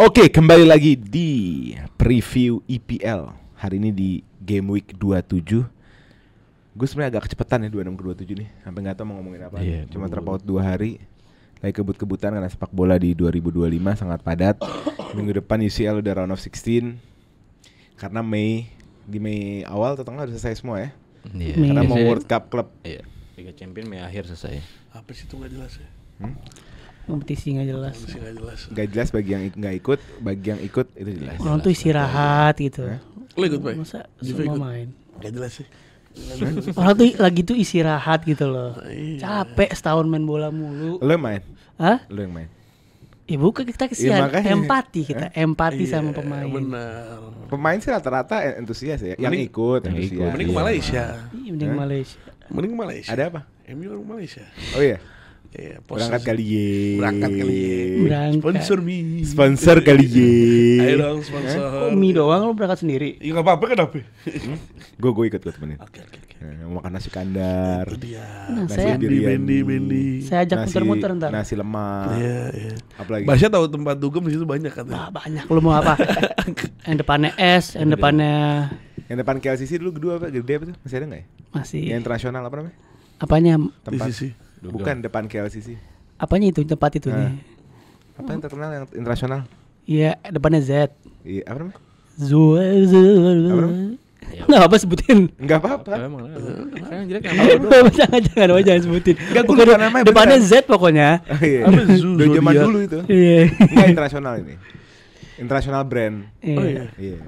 Oke, kembali lagi di preview EPL. Hari ini di Game Week 27. Gue sebenarnya agak kecepatan ya 26 ke 27 nih. Sampai gak tahu mau ngomongin apa. Cuma terpaut 2 hari. Lagi kebut-kebutan karena sepak bola di 2025 sangat padat. Minggu depan UCL udah round of 16. Karena di Mei awal atau tengah udah selesai semua ya. Karena mau World Cup Club. Iya. Liga Champions Mei akhir selesai. Apa sih itu gak jelas ya? Kompetisi nggak jelas. Gak jelas bagi yang nggak ikut, bagi yang ikut itu jelas. Orang tuh istirahat gitu. Lo ikut Pak? Masa Juve semua ikut? main? Gak jelas sih. Orang tuh lagi tuh istirahat gitu loh. Iya. Capek setahun main bola mulu. Lo yang main? Hah? Lo yang main? Ya bukan, kita kesian. makanya. Empati kita, empati sama Iya, pemain. benar. Pemain sih rata-rata antusias ya. Yang ikut antusias. Mending ke Malaysia. Iya, mending Malaysia. Mending ke Malaysia. Ada apa? MU orang Malaysia. Oh iya. Iya, Berangkat kali ye. Berangkat kali ye. Berangkat. Sponsor mie. Sponsor kali ye. Ayo dong sponsor. Kok mie doang lo berangkat sendiri? Ya gak apa-apa kenapa? Gue ikut temenin. Oke. Mau makan nasi kandar. Itu dia. Nah, Nasi saya Bendi. saya ajak muter-muter ntar. Nasi lemak. Iya. Apalagi? Basya tahu tempat dugem di situ banyak katanya. Banyak, lo mau apa? Yang depannya S, yang depannya Yang depan KLCC dulu gedung apa? Gede apa tuh? Masih ada nggak ya? masih. Yang internasional apa namanya? Apanya? Di Tempat. sisi. Bukan depan KLCC. Apanya itu tempat itu Nah. nih? Apa yang terkenal yang internasional? Iya, depannya Z. Iya, apa namanya? Nggak apa sebutin. Enggak apa-apa. Emang kan jelek Jangan sebutin. Enggak, gue Pokoknya lupa namanya, depannya beneran. Z pokoknya. Oh, iya. Apa Zoo, Udah zaman Zodiac? dulu itu. Iya. Enggak internasional ini. Internasional brand. Oh iya. Iya.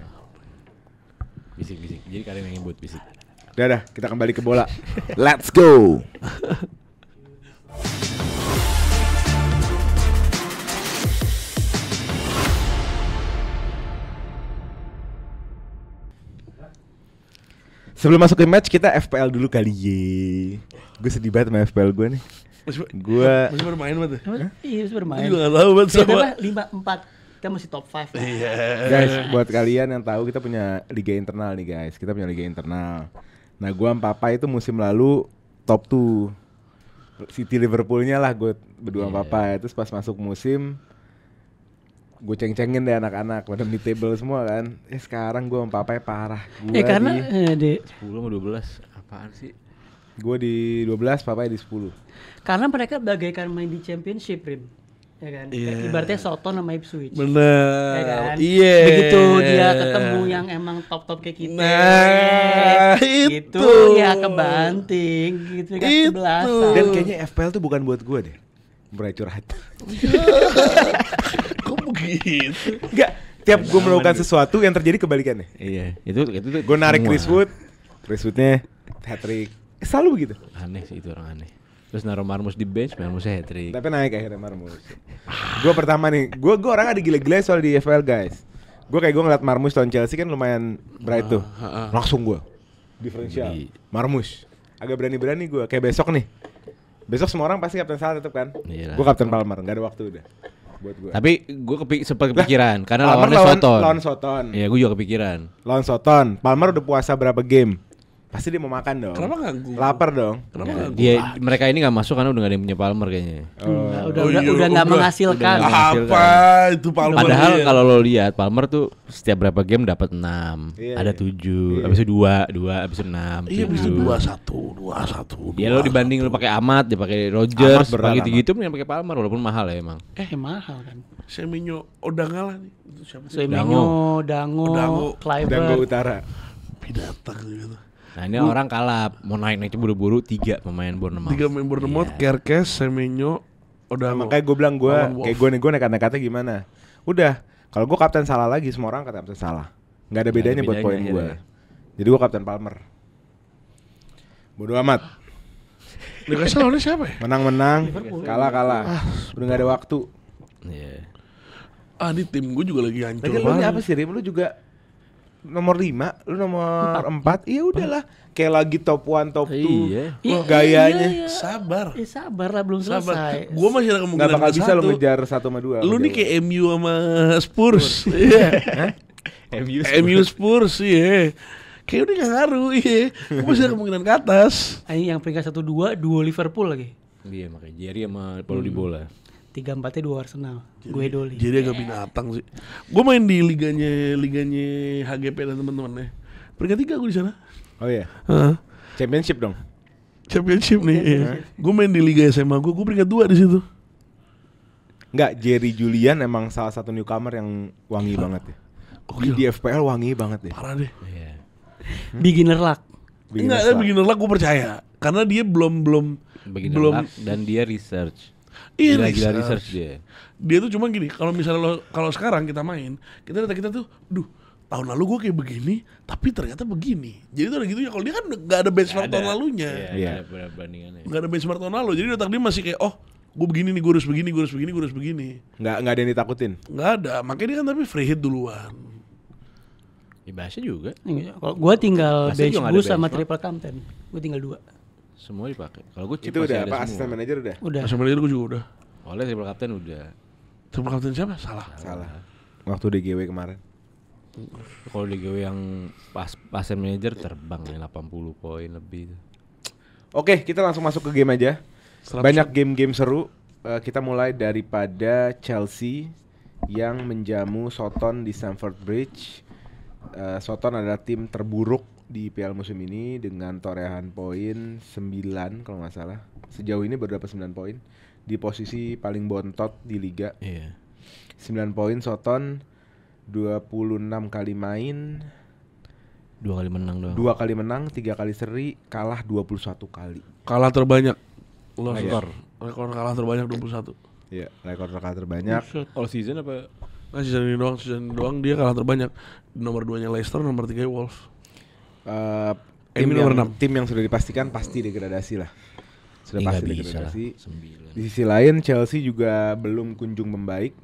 bisik. Jadi kalian yang nyebut bisik. Udah, kita kembali ke bola. Let's go. Sebelum masuk ke match kita FPL dulu kali ye. Gue sedih banget sama FPL gue nih. Masih bermain banget. Iya, harus bermain. Gue gak tau banget sama. Beda 5-4. Kita masih top 5. Iya. Guys, buat kalian yang tahu kita punya liga internal nih guys. Kita punya liga internal. Nah, gua sama Papa itu musim lalu top 2. City Liverpoolnya lah gue berdua sama Papa. Terus pas masuk musim gue ceng-cengin deh anak-anak pada mid table semua kan. Sekarang gue sama Papa parah. Gua Karena di 10 sama 12 apaan sih? gue di 12, Papa di 10. karena mereka bagaikan main di championship, Rim. Ya kan? Iya. Ibaratnya Soton sama Ipswich. Bener. Ya kan? Iya. Begitu dia ketemu yang emang top-top kayak kita. Nah, gitu itu. ya kebanting gitu kan Itu. sebelasan. Dan kayaknya FPL tuh bukan buat gue deh. Mulai curhat. Kok begitu? Enggak, tiap gue melakukan sesuatu yang terjadi kebalikannya. Iya, itu Gue narik semua. Chris Woodnya hat-trick. Selalu begitu. Aneh sih itu orang aneh. Terus naruh Marmus di bench, Marmusnya hat-trick. Tapi naik akhirnya Marmus. Gue pertama nih, gue orang ada gila-gila soal di FPL guys. Gue ngeliat Marmus lawan Chelsea kan lumayan bright tuh. Langsung gue diferensial. Marmus. Agak berani-berani gue. Kayak besok nih. Besok semua orang pasti kapten Salah tetep kan. Iyalah. Gue kapten Palmer, gak ada waktu udah buat gue. Tapi gue sempat kepikiran karena Palmer lawannya Soton. lawan Soton. Iya, gue juga kepikiran. Lawan Soton. Palmer udah puasa berapa game? Pasti dia mau makan dong. Kenapa gak gue? Lapar dong. Kenapa gak Dia mereka ini nggak masuk karena udah nggak ada yang punya Palmer kayaknya. Udah nggak menghasilkan. Apa itu Palmer? Padahal dia? kalau lo lihat Palmer tuh setiap berapa game dapat 6, Iya, ada iya. 7, habis itu 2, habis itu 6. Iya bisa 2-1. Ya lo dibanding lo pakai Amat, dia pakai Amat Rodgers, berat, pakai gitu mending pakai Palmer walaupun mahal ya emang. Mahal kan. Semenyo Odangala nih. Itu siapa sih? Semenyo, Dango, Dango. Kluivert. Dango Utara. Binatang gitu. Nah ini orang kalap, mau naik buru-buru 3 pemain Bournemouth. 3 member Bournemouth, Kerkes, Semenyo, Odango. Makanya gue bilang gue Lawan Wolf. kayak gue nekat-nekatnya gimana. Udah, kalau gue kapten Salah lagi semua orang kata kapten Salah. Nggak ada bedanya buat poin gue. akhirnya. Jadi gue kapten Palmer. Bodoh amat. Newcastle lawannya siapa ya? Menang-menang, kalah. Udah nggak ada waktu. Iya. Di tim gue juga lagi hancur Lagi lu ini banget. apa sih Rim? Lu juga nomor 5, lu nomor 4. Iya udahlah. Kayak lagi top 1, top 2. Iya. Gayanya. Iya. Sabar. Sabar lah, belum Sabar. selesai. Gue masih ada Nggak kemungkinan bakal ke bisa lu 1. ngejar 1 sama 2. Lu nih kayak MU sama Spurs. Iya. MU Spurs iya. Kayak udah gak ngaruh iya. Gue masih ada kemungkinan ke atas. Ini yang peringkat 1-2, duo Liverpool lagi. Iya makanya Jerry sama Paulo Dybala. 3-4-nya 2 Arsenal. Gue Doli. Jadi agak binatang sih. Gue main di liganya HGP dan teman-temannya. Peringkat 3 gue di sana. Oh iya. Heeh. Championship dong. Championship nih. Iya. Gue main di liga SMA gue peringkat 2 di situ. Enggak, Jerry Julian emang salah satu newcomer yang wangi banget ya. Di FPL wangi banget ya. Parah deh. Iya. Beginner luck. Enggak, beginner luck gue percaya. Karena dia belum Beginner luck dan dia research. Iya, Gila research dia. Dia tuh cuma gini, kalau misalnya kalau sekarang kita main, kita tuh, tahun lalu gue kayak begini, tapi ternyata begini. Jadi tuh ada gitu ya. Kalau dia kan nggak ada benchmark tahun lalunya. Iya. Ada perbandingannya. Nggak ada benchmark tahun lalu. Jadi otak dia masih kayak, oh, gue begini nih, gue harus begini. Nggak ada yang ditakutin. Nggak ada. Makanya dia kan tapi free hit duluan. Ya bahasa juga. Kalau gue tinggal Pasti bench juga nggak boost ada sama benchmark. triple captain. Gue tinggal 2. Semua dipakai. Kalau gue Itu udah apa? Asisten manajer udah? Udah. Asal manajer gue juga udah. Oleh triple captain udah. Triple captain siapa? Salah. Waktu DGW kemarin. Kalau di gue yang pas asisten manajer terbang ya 80 poin lebih. Oke, kita langsung masuk ke game aja. 100. Banyak game-game seru. Kita mulai daripada Chelsea yang menjamu Soton di Stamford Bridge. Soton adalah tim terburuk di PL musim ini dengan torehan poin 9 kalau nggak salah. Sejauh ini baru dapat 9 poin di posisi paling bontot di liga. Iya. 9 poin Soton, 26 kali main, 2 kali menang doang. 2 kali menang, 3 kali seri, kalah 21 kali. Kalah terbanyak. Low Iya. score. Rekor kalah terbanyak 21. Iya, rekor kalah terbanyak. All season apa? Nah, season ini doang dia kalah terbanyak. Nomor 2-nya Leicester, nomor 3-nya Wolves. Tim yang sudah dipastikan pasti degradasi lah. Sudah Ya, pasti nggak bisa lah. degradasi. 9. Di sisi lain Chelsea juga belum kunjung membaik.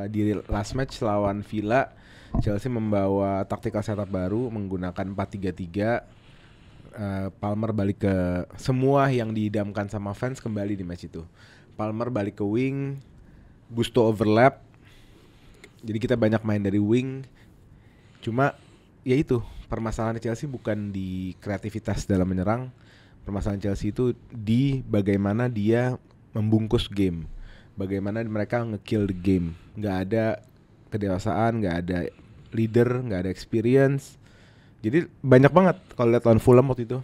Di last match lawan Villa, Chelsea membawa tactical setup baru menggunakan 4-3-3. Palmer balik ke semua yang diidamkan sama fans kembali di match itu. Palmer balik ke wing, Gusto overlap. Jadi kita banyak main dari wing. Cuma ya itu, permasalahan Chelsea bukan di kreativitas dalam menyerang. Permasalahan Chelsea itu di bagaimana dia membungkus game. Bagaimana mereka nge-kill the game. Nggak ada kedewasaan, nggak ada leader, nggak ada experience. Jadi banyak banget kalau lihat lawan Fulham waktu itu.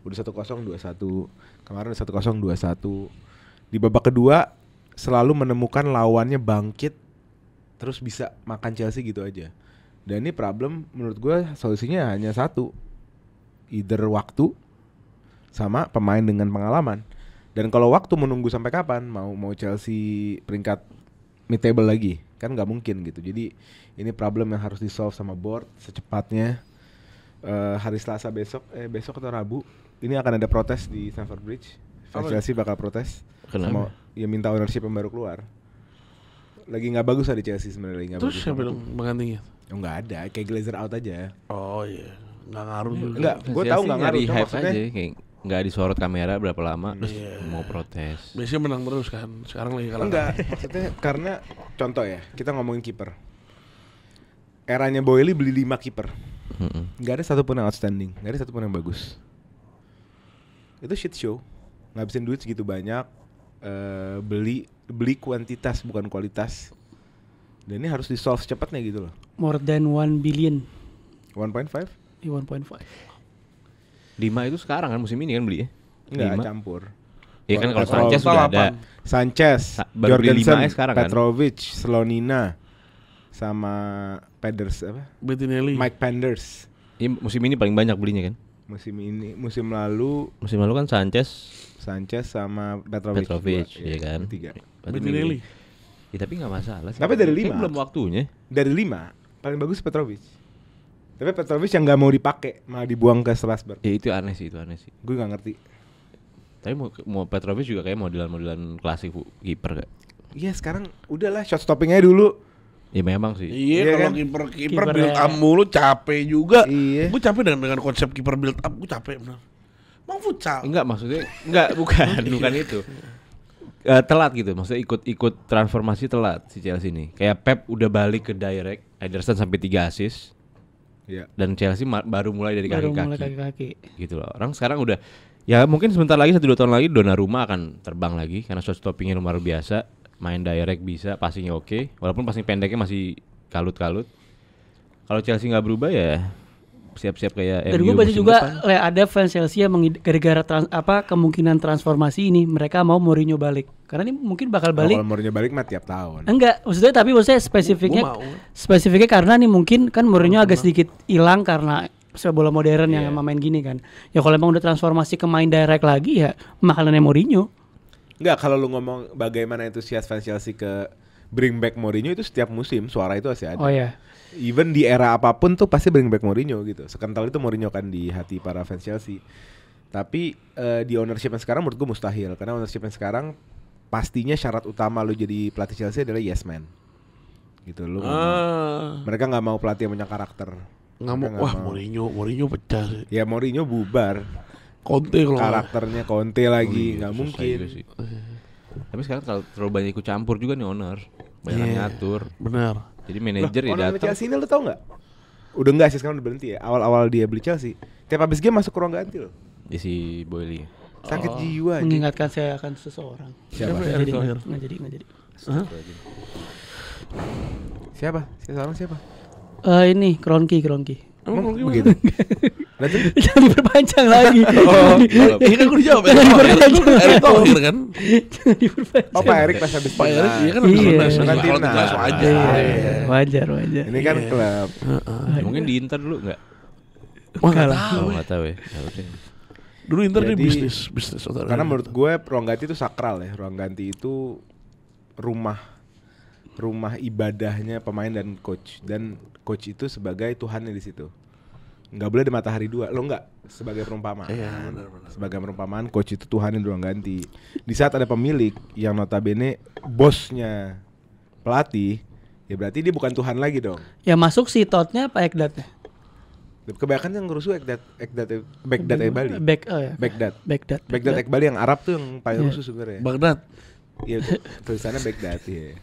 Udah 1-0, 2-1. Kemarin 1-0, 2-1. Di babak kedua selalu menemukan lawannya bangkit terus bisa makan Chelsea gitu aja. Dan ini problem menurut gue solusinya hanya satu. Either waktu sama pemain dengan pengalaman. Dan kalau waktu menunggu sampai kapan mau Chelsea peringkat mid table lagi kan nggak mungkin gitu. Jadi ini problem yang harus di-solve sama board secepatnya. Hari Selasa besok atau Rabu ini akan ada protes di Stamford Bridge. Fans Chelsea bakal protes. Kenapa? Ya minta ownership yang baru keluar. Lagi nggak bagus ada Chelsea sebenarnya lagi nggak Terus bagus. siapa dong penggantinya? Oh, nggak ada, kayak Glazer out aja. Oh iya, nggak ngaruh juga. Enggak, gue tahu nggak ngaruh. Di Cuma hype maksudnya aja kayak nggak disorot kamera berapa lama terus mau protes. Biasanya menang terus kan. Sekarang lagi kalah. enggak, maksudnya karena contoh ya, kita ngomongin kiper. Eranya Boehly beli 5 kiper. Nggak ada satupun yang outstanding, nggak ada satupun yang bagus. Itu shit show. Ngabisin duit segitu banyak, beli kuantitas bukan kualitas. Dan ini harus di-solve secepatnya gitu loh. More than 1 billion. 1.5? 1.5. 5 itu sekarang kan musim ini kan beli ya? Enggak, 5. campur. Iya kan kalau Petrovic, Sanchez sudah ada. Sanchez, Baru beli Jorgensen, 5 sekarang kan? Petrovic, Slonina, sama Peders apa? Bettinelli. Mike Penders. Ini musim ini paling banyak belinya kan? Musim lalu Musim lalu kan Sanchez sama Petrovic, iya kan? 3. Bettinelli. Ya tapi nggak masalah sih. Tapi dari Kayaknya 5. belum waktunya. Dari 5 paling bagus Petrovic. Tapi Petrovic yang nggak mau dipakai, malah dibuang ke Strasbourg. Ya itu aneh sih. Gue nggak ngerti. Tapi mau Petrovic juga kayak modelan klasik kiper kayak. Iya sekarang udahlah shot stoppingnya dulu. Ya memang sih. Iya, Iya kalau kan? kiper Kipernya- build up mulu capek juga. Iya. Gue capek dengan konsep kiper build up, gue capek benar. Mau futsal. Enggak maksudnya bukan itu. Telat gitu, maksudnya ikut transformasi telat si Chelsea ini. Kayak Pep udah balik ke direct, Ederson sampai 3 assist. Iya. Dan Chelsea baru mulai dari Baru mulai kaki-kaki. kaki-kaki. Gitu loh. Orang sekarang udah ya mungkin sebentar lagi 1-2 tahun lagi Donnarumma akan terbang lagi karena shot stoppingnya luar biasa. main direct bisa, passingnya oke, walaupun passing pendeknya masih kalut-kalut. Kalau Chelsea nggak berubah ya siap-siap kayak Dan MU gue baca musim juga depan. ada fans Chelsea yang gara-gara kemungkinan transformasi ini mereka mau Mourinho balik. Karena ini mungkin bakal balik. Kalau Mourinho balik mah tiap tahun. Enggak, maksudnya spesifiknya karena nih mungkin kan Mourinho agak sedikit hilang karena sepak bola modern yang emang main gini kan. Ya kalau emang udah transformasi ke main direct lagi ya makalahnya Mourinho. Enggak, kalau lu ngomong bagaimana antusias fans Chelsea ke bring back Mourinho itu setiap musim suara itu masih ada. Oh ya. Even di era apapun tuh pasti bring back Mourinho gitu. Sekental itu Mourinho kan di hati para fans Chelsea. Tapi di ownership yang sekarang menurut gue mustahil. Karena ownership yang sekarang pastinya syarat utama lu jadi pelatih Chelsea adalah yes man. Gitu lu. Mereka nggak mau pelatih yang punya karakter. Nggak mau. Wah Mourinho pecah sih. Ya Mourinho bubar. Conte kalau Karakternya Conte lagi nggak Susah mungkin. juga sih. Tapi sekarang terlalu banyak ikut campur juga nih owner. Banyak ngatur. benar. Jadi manajer ya Owner datang. Chelsea ini lu tau nggak? Udah nggak sih sekarang udah berhenti ya. Awal-awal dia beli Chelsea, tiap habis game masuk ke ruang ganti loh. Di si Boyle. Sakit jiwa. anjing. Mengingatkan saya akan seseorang. Siapa? Nggak jadi, Thohir. nggak jadi. Siapa? Siapa? Ini Kroenke. Emang begitu. Berarti Jangan diperpanjang lagi. Iya kan gue dijawab ya. Erick Thohir kan. Jangan diperpanjang. Pak Erik pas habis Pak Erick iya kan Iya. kalau Timnas. timnas wajar. Iya, wajar. ini kan klub. Mungkin di Inter dulu enggak? Wah nggak Enggak tahu. Oh, enggak tahu ya. Ya udah. Dulu Inter dia Jadi, bisnis otak. Karena menurut gue ruang ganti itu sakral ya. Ruang ganti itu rumah ibadahnya pemain dan coach, dan coach itu sebagai Tuhannya di situ. Nggak boleh ada matahari dua. Lo nggak sebagai perumpamaan. Iya, benar. Sebagai perumpamaan coach itu Tuhannya di ruang ganti. Di saat ada pemilik yang notabene bosnya pelatih, ya berarti dia bukan Tuhan lagi dong. Ya masuk si Totnya apa Ekdatnya? Kebanyakan yang ngerusuh Baghdad Ekbali. Baghdad. Baghdad Ekbali yang Arab tuh yang paling rusuh sebenarnya. Baghdad. Iya, tulisannya Baghdad ya.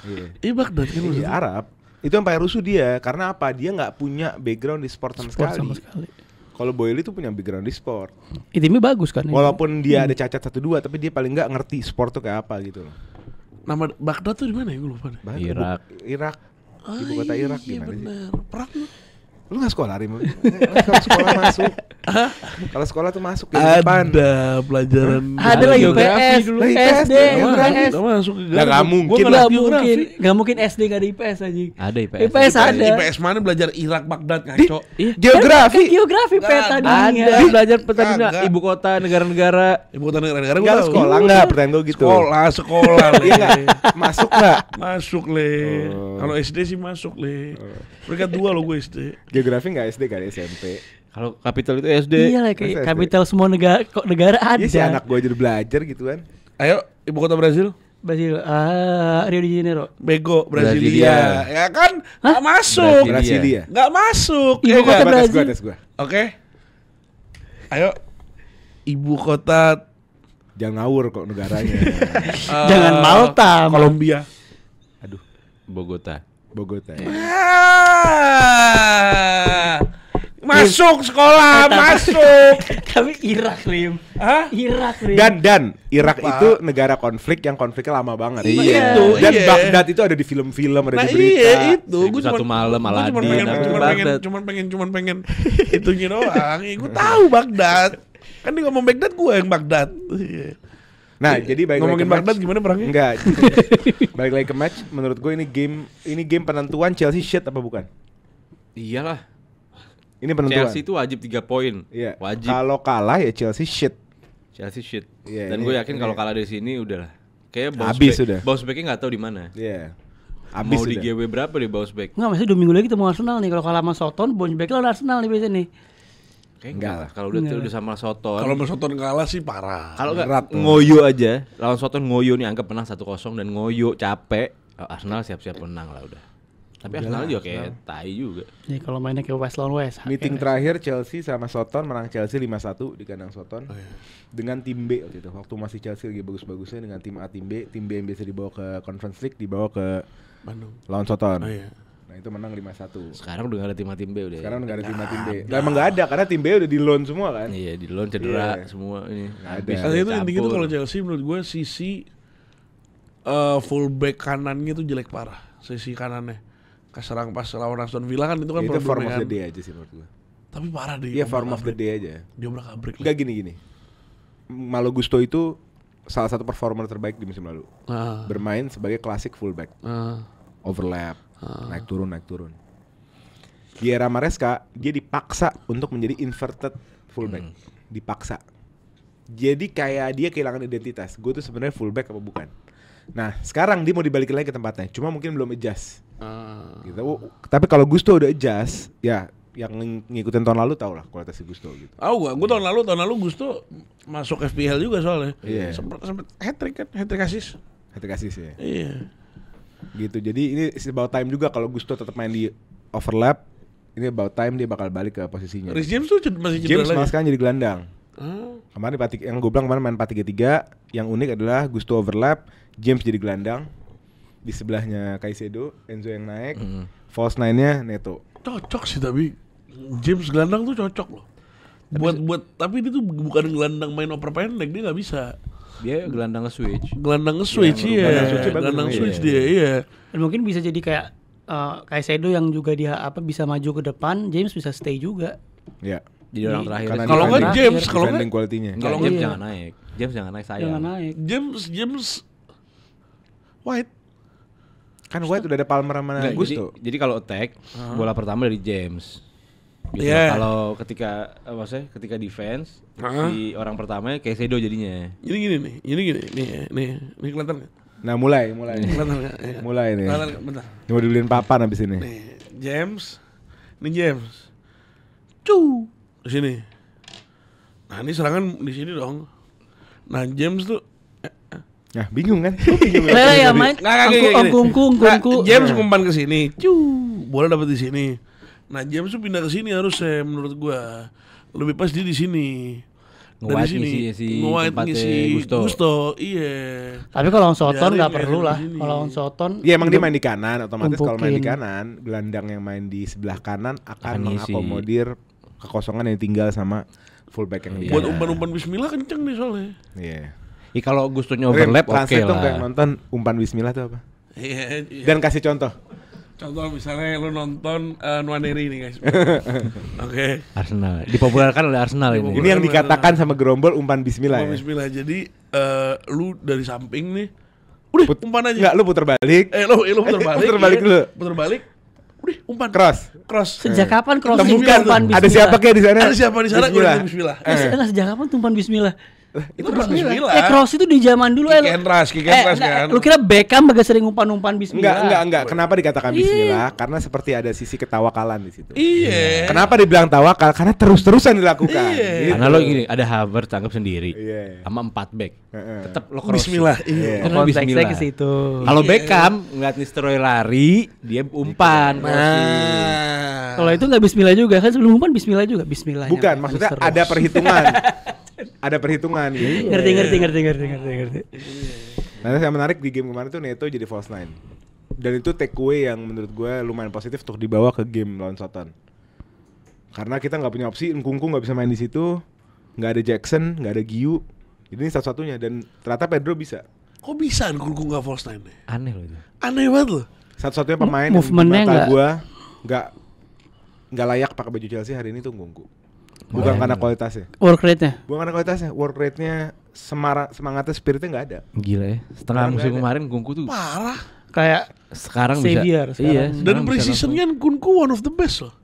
Iya. Iya Baghdad kan Iya, maksudnya. Arab. Itu yang paling rusuh dia. Karena apa? Dia nggak punya background di sport sama sekali. Kalau Boyle itu punya background di sport. Timnya bagus kan? Walaupun dia ada cacat 1-2, tapi dia paling nggak ngerti sport tuh kayak apa gitu loh. Nama Baghdad tuh di mana ya gue lupa deh. Irak. Irak. Ibu kota Irak Iya gimana sih? benar. Perang lu. Lu nggak sekolah Rim? Kalau sekolah masuk. Kalau sekolah tuh masuk ke depan. Ada pelajaran. Ada lagi Geografi PS dulu. SD, IPS. IPS. Gak masuk ke Lah nggak mungkin Gua lah. Gak mungkin SD gak ada IPS aja. Ada IPS. IPS ada. IPS mana belajar Irak Baghdad ngaco. Geografi. Kan geografi Nggak peta ada. dunia. Ada belajar peta dunia, Kagak. ibu kota negara-negara. Ibu kota negara-negara Enggak tahu. sekolah enggak pertanyaan gue gitu. Sekolah Iya enggak? Masuk enggak? Masuk le. Kalau SD sih masuk le. Mereka 2 lo gue SD. Geografi enggak SD kan SMP. Kalau kapital itu SD. Iya lah kayak SD. kapital semua negara ada. Iya sih anak gue jadi belajar gitu kan. Ayo ibu kota Brazil. Brazil, Rio de Janeiro. Bego Brasilia. Brasilia. Ya kan? Nggak masuk. Brasilia. Nggak masuk. Ibu Ya kota nggak? Brazil. Tes gua. Oke. Ayo. Ibu kota Jangan ngawur kok negaranya. Jangan Malta. Kolombia. Aduh, Bogota. Bogota. Ya. Masuk sekolah, masuk. Tapi Irak, Lim. Hah? Irak, Lim. Dan Irak Lupa. itu negara konflik yang konfliknya lama banget. Iya. Dan Iya. Baghdad itu ada di film-film, ada Nah di berita. iya itu. Gua 1001 malam, gua Aladin, cuman pengen itunya doang. Gue tahu Baghdad. Kan dia ngomong Baghdad, gue yang Baghdad. Iya. Nah, jadi balik Ngomongin lagi ke Baghdad match. gimana perangnya? Enggak. Balik lagi ke match, menurut gue ini game penentuan Chelsea shit apa bukan? Iyalah. Ini penentuan. Chelsea itu wajib 3 poin. Iya. Wajib. Kalau kalah ya Chelsea shit. Chelsea shit. Iya, Dan ini- gue yakin ini- kalau kalah dari sini udahlah. Kayak Habis sudah. Bounce back-nya nggak tahu di mana. Iya. Abis Mau di sudah. GW berapa di bounce back? Enggak, masih 2 minggu lagi ketemu Arsenal nih. Kalau kalah sama Soton, bounce back lawan Arsenal nih biasanya nih. Kayak Enggak enggak lah. Kalau udah sama Soton. Kalau Soton kalah sih parah. Kalau Berat enggak tuh. ngoyo aja, lawan Soton ngoyo nih anggap menang 1-0 dan ngoyo capek, Arsenal siap-siap menang lah udah. Tapi Arsenal juga kayak tai juga. Nih kalau mainnya kayak West lawan West. Meeting terakhir Chelsea sama Soton, menang Chelsea 5-1 di kandang Soton. Dengan tim B waktu itu. Waktu masih Chelsea lagi bagus-bagusnya dengan tim A, tim B yang biasa dibawa ke Conference League dibawa ke Bandung. lawan Soton. Oh iya. Nah, itu menang 5-1. Sekarang udah gak ada tim B udah. Sekarang nggak ada tim B. Nah, emang nggak ada karena tim B udah di loan semua kan. Iya, di loan cedera Iya. semua ini. Nggak Habis ada. Karena itu campur. intinya tuh kalau Chelsea menurut gue sisi fullback kanannya tuh jelek parah, sisi kanannya. Keserang pas lawan Aston Villa kan itu kan Itu form problemnya of the kan. day aja sih menurut gue. Tapi parah deh. Iya form of the day aja. Dia obrak-abrik. Enggak gini. Malo Gusto itu salah satu performer terbaik di musim lalu. Bermain sebagai klasik fullback. Overlap, naik turun. Di era Maresca, dia dipaksa untuk menjadi inverted fullback. Dipaksa. Jadi kayak dia kehilangan identitas. Gue tuh sebenarnya fullback apa bukan? Nah, sekarang dia mau dibalikin lagi ke tempatnya. Cuma mungkin belum adjust. Gitu. Tapi kalau Gusto udah adjust, ya yang ngikutin tahun lalu tau lah kualitas Gusto gitu. Gue tahun lalu Gusto masuk FPL juga soalnya. Iya. Sempet hat-trick assist. Hat-trick assist ya. Iya. Gitu. Jadi ini it's about time juga kalau Gusto tetap main di overlap. Ini about time dia bakal balik ke posisinya. Rhys James tuh masih cedera James lagi. malah sekarang jadi gelandang. Kemarin yang gue bilang kemarin main 4-3-3. Yang unik adalah Gusto overlap, James jadi gelandang. Di sebelahnya Caicedo, Enzo yang naik. False 9-nya Neto. Cocok sih tapi James gelandang tuh cocok loh. Tapi dia tuh bukan gelandang main oper pendek, dia nggak bisa. Dia gelandang nge-switch. Gelandang nge-switch gelandang switch dia, iya. Dan mungkin bisa jadi kayak Caicedo yang juga dia bisa maju ke depan, James bisa stay juga. Ya. Jadi orang terakhir. Karena Kalau nggak defending- James, kalau defending nggak quality-nya. Kalau Iya. James jangan naik. James jangan naik sayang. Jangan naik. James White. Kan White udah ada Palmer sama Enggak, Gusto. jadi kalau attack bola pertama dari James. Gitu. Yeah. Kalau ketika defense si orang pertamanya kayak Caicedo jadinya. Ini gini nih kelihatan nggak? Nah mulai Kelihatan nggak? Iya. mulai nih. Kelihatan nggak? Bentar. Ini mau dibeliin papan abis ini. Nih James, cu di sini. Nah ini serangan di sini dong. Nah James tuh Nah bingung kan? Ya main angku. James umpan ke sini, bola dapat di sini. Nah James tuh pindah ke sini harusnya menurut gua lebih pas dia di sini. Dari sini ngisi Gusto, iya. Tapi kalau Soton Biarin nggak ya, perlu lah. di sini. Kalau Soton, Iya emang dia main di kanan, otomatis kalau main di tumpukin. kanan, gelandang yang main di sebelah kanan akan Akan ngisi. mengakomodir kekosongan yang tinggal sama fullback yang di Buat kanan. umpan-umpan Bismillah kenceng nih soalnya. Iya. Kalau Gustonya overlap oke Translate dong kayak lah. nonton umpan Bismillah itu apa? Iya. Dan kasih contoh. Contoh misalnya lu nonton Nwaneri nih guys. Oke. Arsenal dipopulerkan oleh Arsenal ini. Ini yang dikatakan sama Gerombol umpan Bismillah Umpan ya. Bismillah. Jadi lu dari samping nih, udah umpan aja. Enggak, lu puter balik. Lu puter balik. Puter balik dulu. Puter balik. Udah umpan. Cross. sejak kapan cross Temukan tumpan Bismillah? ada siapa kayak di sana? Ada siapa di sana? Bismillah. Udah Bismillah. Sejak kapan tumpan Bismillah? Itu Bismillah. Cross itu di zaman dulu Kick and rush kan. Lu kira Beckham agak sering umpan-umpan Bismillah? Enggak. Kenapa dikatakan Bismillah? Karena seperti ada sisi ketawakalan di situ. Iya. Kenapa dibilang tawakal? Karena terus-terusan dilakukan. Iya. Gitu. Karena lo gini, ada Havertz tangkap sendiri Iya. sama 4 back. Tetap lo cross. Bismillah. Iya. Karena Konteksnya Bismillah. ke situ. Kalau Beckham ngeliat Nistelrooy lari, dia umpan. Nah. Kalau itu nggak Bismillah juga kan, sebelum umpan Bismillah juga. Bismillah. Bukan, maksudnya ada perhitungan. Ada perhitungan gitu. Ngerti. Nah, yang menarik di game kemarin tuh Neto jadi false 9. Dan itu take away yang menurut gue lumayan positif untuk dibawa ke game lawan Soton. Karena kita nggak punya opsi, Nkunku nggak bisa main di situ, nggak ada Jackson, nggak ada Giu. Ini satu-satunya dan ternyata Pedro bisa. Kok bisa Nkunku nggak false 9 nih? Aneh loh itu. Aneh banget loh. Satu-satunya pemain yang di Movementnya mata nggak- gue nggak layak pakai baju Chelsea hari ini tuh Nkunku. Bukan karena kualitasnya. Work rate-nya. Bukan karena kualitasnya, work rate-nya, semangatnya, spiritnya nggak ada. Gila ya. Setengah Sekarang musim nggak ada. kemarin Gungku tuh Parah. Kayak sekarang Xavier bisa. Iya. sekarang. Dan sekarang bisa precision-nya Nkunku one of the best loh.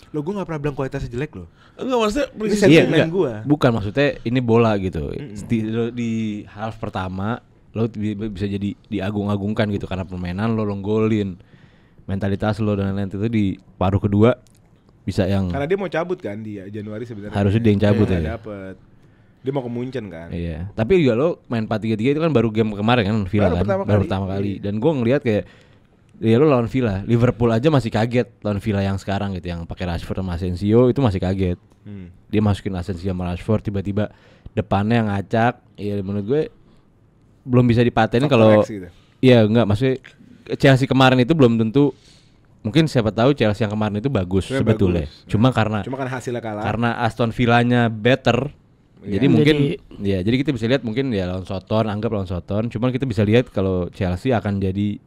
Lo gue nggak pernah bilang kualitasnya jelek loh. Enggak maksudnya Ini precision. sentimen Iya, enggak. gua. Bukan maksudnya ini bola gitu. Di half pertama lo bisa jadi diagung-agungkan gitu karena permainan lo golin. Mentalitas lo dan lain-lain itu di paruh kedua bisa yang Karena dia mau cabut kan di Januari sebenarnya. Harusnya dia yang cabut Nggak ya. dapet. Dia mau ke Munchen kan. iya. Tapi juga lo main 4-3-3 itu kan baru game kemarin kan Villa Baru kan. pertama Baru kali. pertama kali. Iya. Dan gue ngelihat kayak ya lo lawan Villa, Liverpool aja masih kaget lawan Villa yang sekarang gitu yang pakai Rashford sama Asensio itu masih kaget. Dia masukin Asensio sama Rashford tiba-tiba depannya ngacak. Ya menurut gue belum bisa dipatenin Faktor kalau X gitu. iya enggak maksudnya Chelsea kemarin itu belum tentu mungkin siapa tahu Chelsea yang kemarin itu bagus Sebenarnya sebetulnya. bagus. Cuma karena Cuma kan hasilnya kalah. karena Aston Villanya better Jadi mungkin jadi kita bisa lihat mungkin ya lawan Soton, anggap lawan Soton, cuman kita bisa lihat kalau Chelsea akan jadi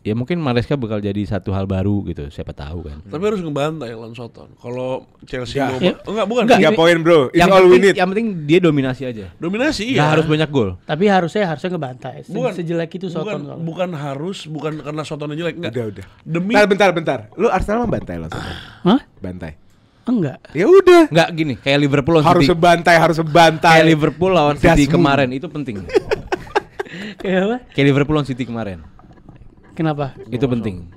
ya mungkin Maresca bakal jadi satu hal baru gitu, siapa tahu kan. Tapi harus ngebantai lawan Soton. Kalau Chelsea bukan. 3 poin bro, it's all we need. Yang penting dia dominasi aja. Dominasi iya. Gak harus banyak gol. Tapi harusnya ngebantai. Sejelek itu Soton. Bukan karena Sotonnya jelek, enggak. Udah. Bentar. Lu Arsenal membantai lawan Soton? Hah? Bantai. Enggak. Ya udah. Enggak gini, kayak Liverpool lawan City. Harus sebantai. Kayak Liverpool lawan City kemarin itu penting. Kayak apa? Kayak Liverpool lawan City kemarin. Kenapa? Itu penting.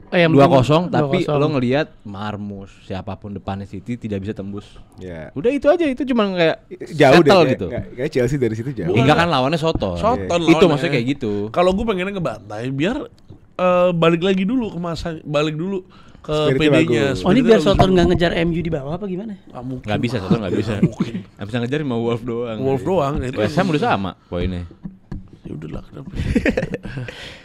2-0 tapi lo ngelihat Marmus siapapun depannya City tidak bisa tembus. Ya. Udah itu aja, itu cuma kayak jauh deh gitu. Kayak Chelsea dari situ jauh. Enggak kan lawannya Soton. Itu maksudnya kayak gitu. Kalau gue pengennya ngebantai biar balik lagi dulu ke masa, balik dulu ke PD-nya. Oh ini biar Soton nggak ngejar MU di bawah apa gimana? Nggak bisa, Soton nggak bisa. Nggak bisa ngejar mau Wolf doang. West Ham udah sama poinnya. Ya udahlah kenapa.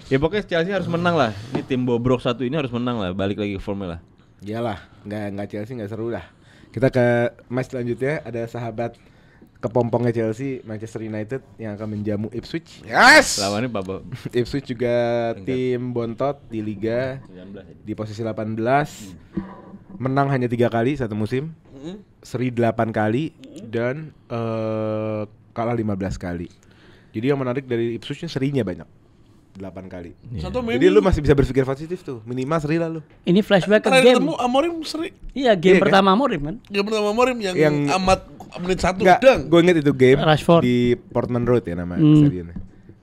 Ya pokoknya Chelsea harus menang lah. Ini tim bobrok satu ini harus menang lah. Balik lagi ke formnya lah. Iyalah, nggak Chelsea nggak seru lah. Kita ke match selanjutnya, ada sahabat kepompongnya Chelsea, Manchester United yang akan menjamu Ipswich. Yes. Lawannya Papa. Ipswich juga tim bontot di Liga 19, di posisi 18. Menang hanya 3 kali satu musim. Seri 8 kali dan kalah 15 kali. Jadi yang menarik dari Ipswich serinya banyak. 8 kali. Jadi lu masih bisa berpikir positif tuh. Minimal seri lah lu. Ini flashback ke game. Ketemu Amorim seri. Iya, game pertama Amorim kan? Game pertama Amorim yang amat menit 1 dang. Gue inget itu game Rashford. di Portman Road ya nama stadionnya.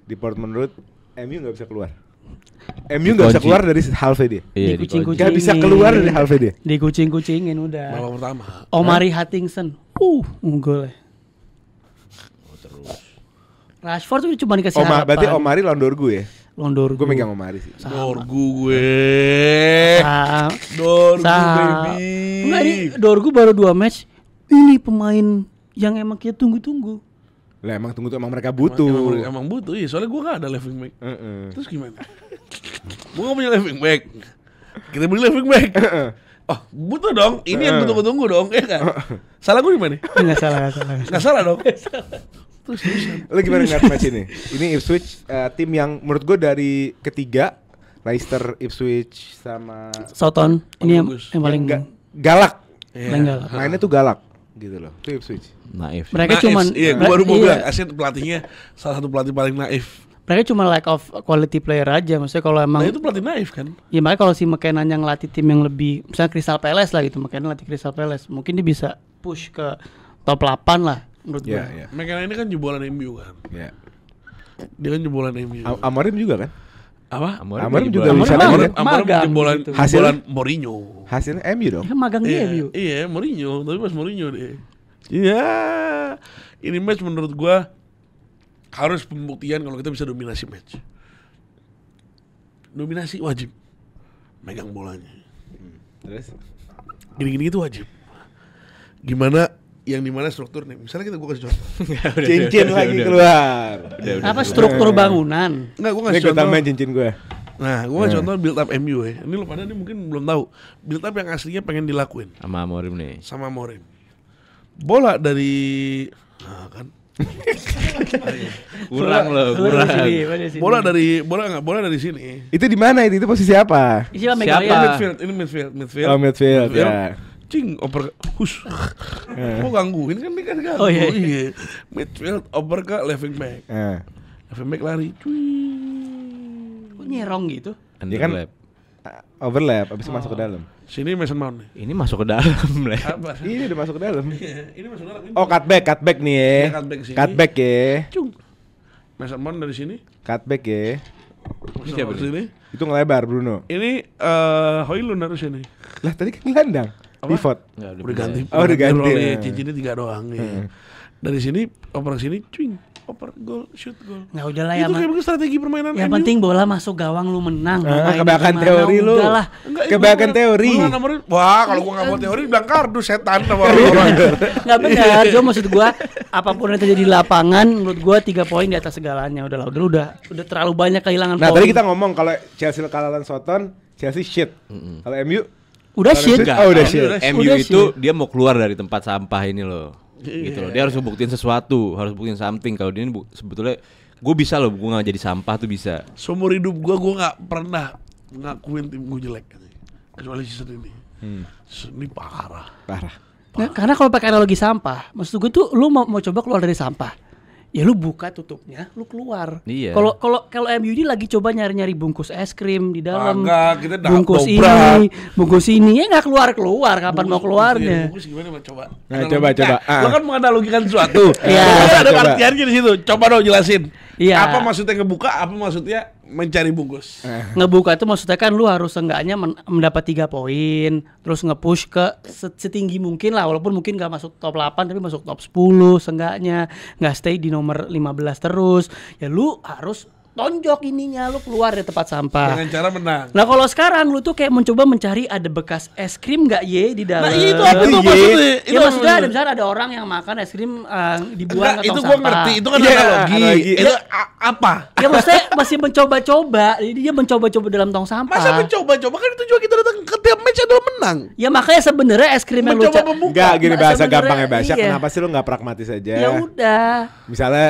Di Portman Road MU enggak bisa keluar. MU enggak bisa keluar dari halfway dia. Iya, dikucing-kucingin. Enggak bisa keluar dari halfway dia. Dikucing-kucingin udah. Babak pertama. Omari Hutchinson. Unggul. Rashford tuh cuma dikasih harapan. Berarti Omari lawan Dorgu ya? Lawan Dorgu. Gue megang Omari sih. Dorgu baby. Enggak, ini Dorgu baru 2 match. Ini pemain yang emang kita tunggu-tunggu. Lah emang mereka butuh. Emang butuh, iya. Soalnya gue gak ada left wing back. Terus gimana? Gue gak punya left wing back. Kita beli left wing back. Oh, butuh dong. Ini yang gue tunggu dong, ya kan? Salah gue di mana? Enggak salah dong. Lu gimana ngeliat match ini? Ini Ipswich tim yang menurut gue dari ketiga, Leicester, Ipswich sama Soton. Ini yang paling galak. Galak. Mainnya tuh galak gitu loh. Itu Ipswich. Naif. Mereka cuman gue baru mau bilang Asyik pelatihnya salah satu pelatih paling naif. Mereka cuma lack of quality player aja. Maksudnya kalau emang itu pelatih naif kan? Ya makanya kalau si McKenna yang ngelatih tim yang lebih, misalnya Crystal Palace lah gitu, McKenna latih Crystal Palace, mungkin dia bisa push ke top 8 lah menurut gue. McKenna ini kan jebolan MU kan? Iya. Dia kan jebolan MU. Amorim juga kan? Apa? Amorim juga bisa kan? Amorim jebolan gitu. Jebolan Mourinho. Hasilnya MU dong. Ya kan magang di MU. Iya, Mourinho, tapi pas Mourinho deh. Iya. Ini match menurut gua harus pembuktian kalau kita bisa dominasi match. Dominasi wajib. Megang bolanya. Terus gini-gini itu wajib. Gimana yang dimana struktur nih? Misalnya kita gua kasih contoh. Cincin lagi keluar. Apa struktur bangunan? Enggak, gua ngasih contoh. Tambahin cincin gue. Nah, gua ngasih contoh build up MU ya. Ini lo pada nih mungkin belum tahu. Build up yang aslinya pengen dilakuin sama Amorim nih. Sama Amorim. Bola dari kan kurang. Bola dari sini. Itu di mana itu posisi apa? Siapa? Ini midfield. Oh, midfield. Ya. Cing, oper hush. Kok gangguin kan dia kan ganggu. Oh iya. Midfield oper ke left wing back. Left wing back lari. Kok nyerong gitu? Dia kan overlap abis masuk ke dalam. Sini Mason Mount nih. Ini masuk ke dalam, Le. Ini udah masuk ke dalam. Ini masuk ke dalam. Oh, cutback nih ya. Cutback ya. Cung. Mason Mount dari sini. Cutback ya. Siapa dari sini? Itu ngelebar Bruno. Ini Højlund harusnya nih. Lah tadi kan gelandang. Pivot. Udah ganti. Udah ganti. Cincinnya 3 doang nih. Dari sini oper sini, cuing. Oper gol, shoot gol. Nggak udah lah ya. Itu kayak strategi permainan. Yang penting bola masuk gawang lu menang. Kebanyakan teori lu. Kebanyakan teori. Wah, kalau gua nggak mau teori bilang kardus setan sama orang. Nggak benar. Jo maksud gua apapun yang terjadi di lapangan, menurut gua 3 poin di atas segalanya. Udah terlalu banyak kehilangan poin. Nah tadi kita ngomong kalau Chelsea kalah lawan Soton, Chelsea shit. Kalau MU udah shit. Udah shit. MU itu dia mau keluar dari tempat sampah ini loh. gitu loh. Dia harus ngebuktiin sesuatu, harus buktiin something. Kalau dia ini sebetulnya gue bisa loh, gue nggak jadi sampah tuh bisa. Seumur hidup gue nggak pernah ngakuin tim gue jelek, kecuali season ini. Season ini parah. Nah, karena kalau pakai analogi sampah, maksud gue tuh lu mau coba keluar dari sampah. Ya lu buka tutupnya, lu keluar. Iya. Kalau MU ini lagi coba nyari-nyari bungkus es krim di dalam. Kita bungkus ini ya nggak keluar. Kapan mau keluarnya? Bungkus gimana coba? Nah, coba. Lo kan menganalogikan sesuatu. Iya. Ada artiannya di situ. Coba dong jelasin. Iya. Apa maksudnya ngebuka? Apa maksudnya mencari bungkus? Ngebuka itu maksudnya kan lu harus seenggaknya mendapat 3 poin, terus nge-push ke setinggi mungkin lah, walaupun mungkin gak masuk top 8 tapi masuk top 10 seenggaknya, nggak stay di nomor 15 terus. Ya lu harus tonjok ininya, lu keluar dari tempat sampah dengan cara menang. Nah kalau sekarang lu tuh kayak mencoba mencari ada bekas es krim nggak di dalam. Nah itu apa tuh maksudnya? Ya maksudnya ada misalnya ada orang yang makan es krim dibuang ke tong sampah. Itu gua ngerti, itu kan analogi. Itu apa? Ya maksudnya masih mencoba-coba, jadi dia mencoba-coba dalam tong sampah. Masa mencoba-coba, kan itu juga kita datang ke tiap match adalah menang. Ya makanya sebenarnya es krim yang lu enggak gini bahasa gampangnya bahasa. Kenapa sih lu nggak pragmatis aja? Ya udah.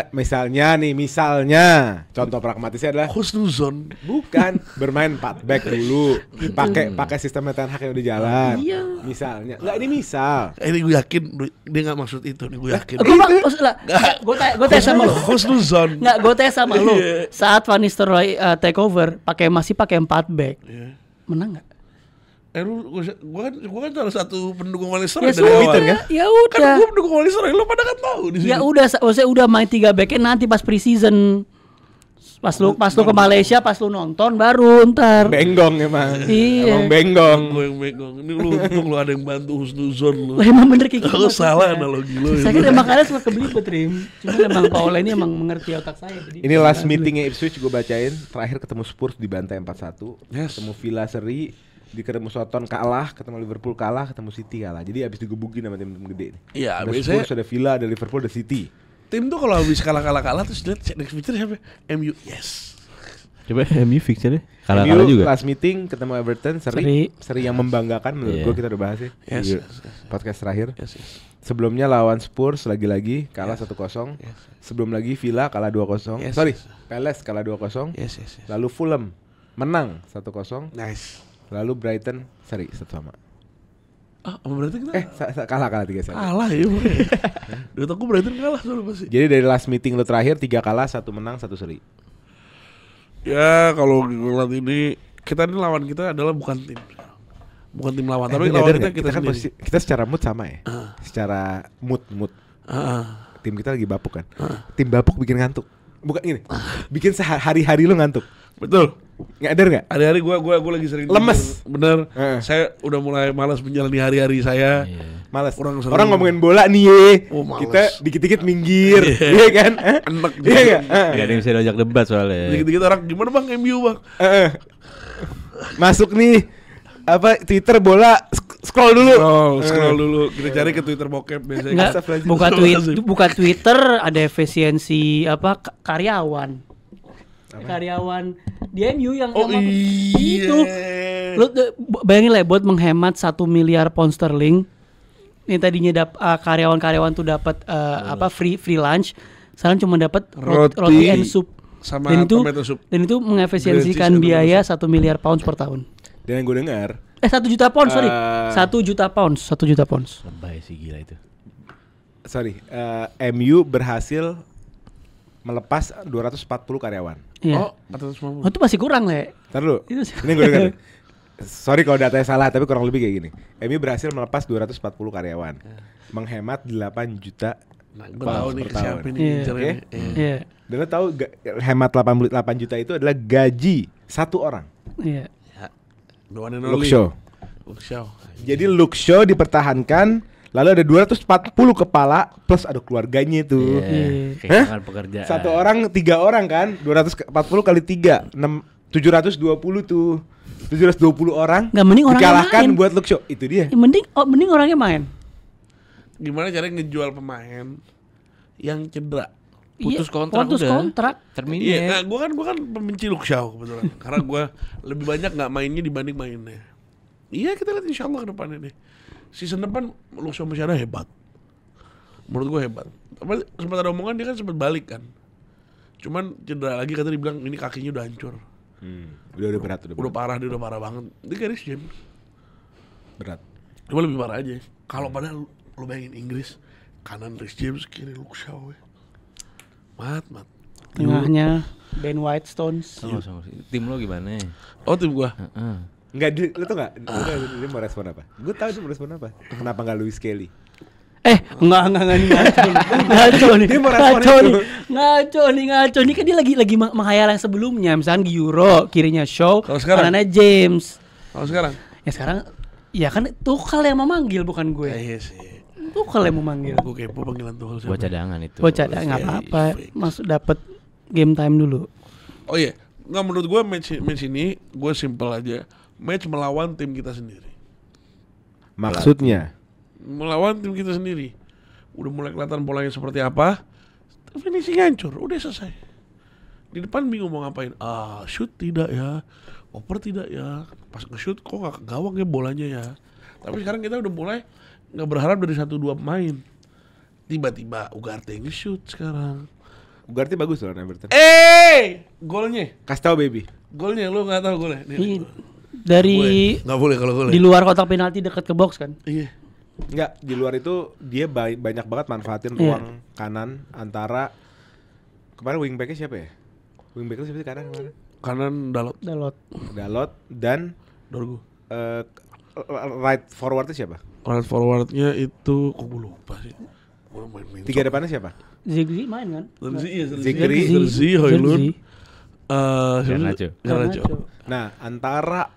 Misalnya contoh pragmatisnya adalah Husnuzon. Bukan bermain 4 back dulu, pakai sistem Ten Hag yang udah jalan. Iya. Misalnya, enggak ini misal. Ini gue yakin dia nggak maksud itu nih, gue yakin. Gue tanya sama lu. Husnuzon. Nggak, gue tanya sama lu. Saat Van Nistelrooy take over, masih pakai 4 back, menang nggak? Gue kan salah satu pendukung Manchester ya dari awal kan? Ya udah. Kan gue pendukung Manchester, lo pada kan tahu di sini. Ya udah, saya udah main 3 backnya nanti pas pre-season. Pas lu ke Malaysia, pas lu nonton baru ntar. Benggong emang. Iya. Emang benggong. Gue yang benggong. Ini lu ada yang bantu husnuzon lu. Lah emang bener kayak gitu. Kalau salah analogi lu. Saya kira makanya suka kebelibet, Rim. Cuma emang Paula ini emang mengerti otak saya. Jadi ini last meetingnya Ipswich gue bacain. Terakhir ketemu Spurs dibantai 4-1. Ketemu Villa seri, ketemu Soton kalah, ketemu Liverpool kalah, ketemu City kalah. Jadi abis digebukin sama tim-tim gede. Iya, ada biasanya Spurs, ada Villa, ada Liverpool, ada City. Tim tuh kalau habis kalah terus lihat next fixture siapa? MU. Yes. Coba MU fixture-nya kalah juga. Last meeting ketemu Everton seri yang membanggakan menurut gue, kita udah bahas ya. Yes. Podcast terakhir. Yes. Sebelumnya lawan Spurs lagi kalah 1-0. Sebelum lagi Villa kalah 2-0. Palace kalah 2-0. Lalu Fulham menang 1-0. Nice. Lalu Brighton seri 1-1. Berarti kita kalah 3-1. Kalah ya. Duit aku Brighton kalah soalnya pasti. Jadi dari last meeting lo terakhir 3 kalah, 1 menang, 1 seri. Ya kalau ngeliat ini, kita ini lawan kita adalah bukan tim lawan, tapi lawan kita kan sendiri. Kita secara mood sama ya. Secara mood. Tim kita lagi bapuk kan. Tim bapuk bikin ngantuk. Bukan gini. Bikin sehari-hari lo ngantuk. Betul. Ngadar nggak? Hari-hari gue lagi sering lemes. Bener. Saya udah mulai malas menjalani hari-hari saya. Malas. Orang ngomongin bola nih. Kita dikit-dikit minggir. Iya kan? Enak. Iya nggak? Gak ada yang bisa diajak debat soalnya. Dikit-dikit orang gimana bang MU bang? Masuk nih. Twitter bola scroll dulu. Kita cari ke Twitter bokep biasanya. Buka Twitter ada efisiensi karyawan di MU yang itu. Lu bayangin lah, buat menghemat 1 miliar pound sterling. Ini tadinya karyawan-karyawan tuh dapat free lunch, sekarang cuma dapat roti and soup. Sama tomato soup. Dan itu mengefisiensikan biaya 1 miliar pounds per tahun. Dan yang gue dengar 1 juta pounds, sorry. 1 juta pounds. Lebay sih, gila itu. MU berhasil melepas 240 karyawan. Iya. 450. Itu masih kurang, Le. Ntar dulu. Ini gue dengar. Sorry kalau datanya salah, tapi kurang lebih kayak gini. MU berhasil melepas 240 karyawan. Menghemat 8 juta pounds per tahun. Iya. Dan lo tahu hemat 8 juta itu adalah gaji satu orang. Iya. Luke Shaw. Jadi Luke Shaw dipertahankan. Lalu ada 240 kepala plus ada keluarganya itu. Pekerjaan. Satu orang 3 orang kan, 240 kali 3, 720 tuh. 720 orang dikalahkan buat Luke Shaw. Itu dia. Mending orangnya main. Gimana caranya ngejual pemain yang cedera? Putus kontrak. Terminate. Iya, gue kan pembenci Luke Shaw kebetulan. Karena gue lebih banyak nggak mainnya dibanding mainnya. Iya, kita lihat insyaallah ke depan ini. Season depan Luke Shaw masih ada hebat. Menurut gue hebat. Tapi sempat ada omongan dia kan sempat balik kan. Cuman cedera lagi, katanya dibilang ini kakinya udah hancur. Udah berat. Udah parah, dia udah parah banget. Dia kayak Rhys James. Berat. Cuma lebih parah aja. Kalau padahal lu bayangin Inggris, kanan Rhys James, kiri Luke Shaw. Mat. Tengahnya Ben White Stones. Sama. Tim lo gimana? Oh, tim gua. Enggak, lu tau gak? Dia mau respon apa? Gue tau dia mau respon apa. Kenapa gak Lewis Kelly? Enggak nih ngaco nih. Dia mau respon itu. Ngaco nih kan dia lagi menghayal yang sebelumnya, misalnya di Euro kirinya Shaw, kanannya James. Kalau sekarang? Ya sekarang ya kan Tuchel yang memanggil bukan gue. Iya sih. Tuchel yang memanggil. Gue kepo panggilan Tuchel siapa. Buat cadangan itu. Buat cadangan enggak apa-apa. Masuk dapat game time dulu. Oh iya, nggak, menurut gue match ini gue simpel aja. Match melawan tim kita sendiri. Maksudnya? Melawan tim kita sendiri. Udah mulai kelihatan polanya seperti apa. Finishing hancur, udah selesai. Di depan bingung mau ngapain. Shoot tidak ya, oper tidak ya. Pas nge-shoot kok gak ke gawang ya bolanya ya. Tapi sekarang kita udah mulai gak berharap dari 1-2 pemain. Tiba-tiba Ugarte nge-shoot sekarang. Ugarte bagus loh Everton. Golnya. Kasih tau baby. Golnya lu gak tahu golnya. Dari nggak boleh kalau golnya. Di luar kotak penalti dekat ke box kan? Iya. Enggak, di luar itu dia banyak banget manfaatin ruang kanan antara kemarin wingbacknya siapa ya? Wingbacknya siapa sih kanan kemarin? Kanan Dalot dan Dorgu. Right forwardnya siapa? Right forwardnya itu kok gue lupa sih. Tiga depannya siapa? Zigri main kan? Zirkzee, Højlund, Garnacho. Nah, antara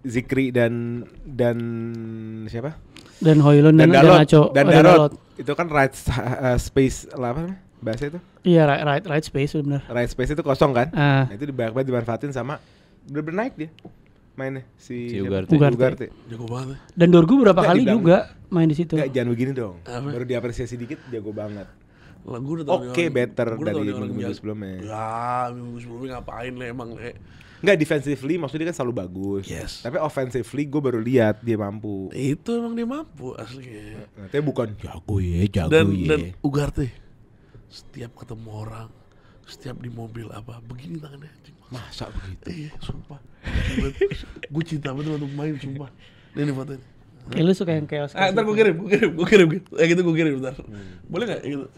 Zikri dan siapa? Dan Højlund dan Garnacho dan Dalot. Itu kan right space lah apa bahasa itu? Iya, right space benar. Right space itu kosong kan? Nah, itu banyak dimanfaatin sama bener-bener naik dia mainnya si Ugarte. Jago banget. Dan Dorgu berapa kali juga main di situ. Enggak, jangan begini dong. Baru diapresiasi dikit jago banget. Better dari minggu sebelumnya. Ya, minggu sebelumnya ngapain le emang le. Enggak, defensively maksudnya dia kan selalu bagus. Yes. Tapi offensively gue baru lihat dia mampu. Itu emang dia mampu aslinya. Tapi bukan jago Dan Ugarte setiap ketemu orang, setiap di mobil apa, begini tangannya. Masa begitu? Iya, sumpah. Gue cinta banget untuk main, sumpah. Ini fotonya. Kayak lu suka yang chaos. Ntar gue kirim. Gitu gue kirim bentar. Boleh nggak gitu?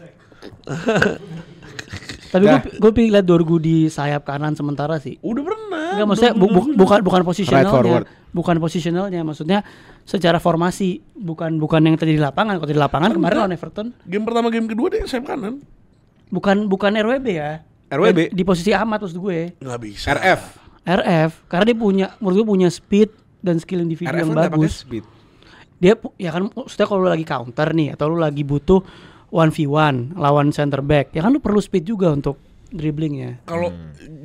Tapi gue pilih lihat Dorgu di sayap kanan sementara sih. Udah pernah. Enggak, maksudnya bukan positionalnya. Bukan positionalnya, maksudnya secara formasi, bukan yang terjadi di lapangan. Kalau di lapangan kemarin lawan Everton. Game pertama, game kedua dia sayap kanan. Bukan RWB ya. RWB di posisi amat maksud gue. Nggak bisa. RF karena dia menurut gue punya speed dan skill individu RF yang bagus. Speed. Dia ya kan, maksudnya kalau lu lagi counter nih atau lu lagi butuh 1v1 lawan center back, ya kan lu perlu speed juga untuk dribblingnya. Kalau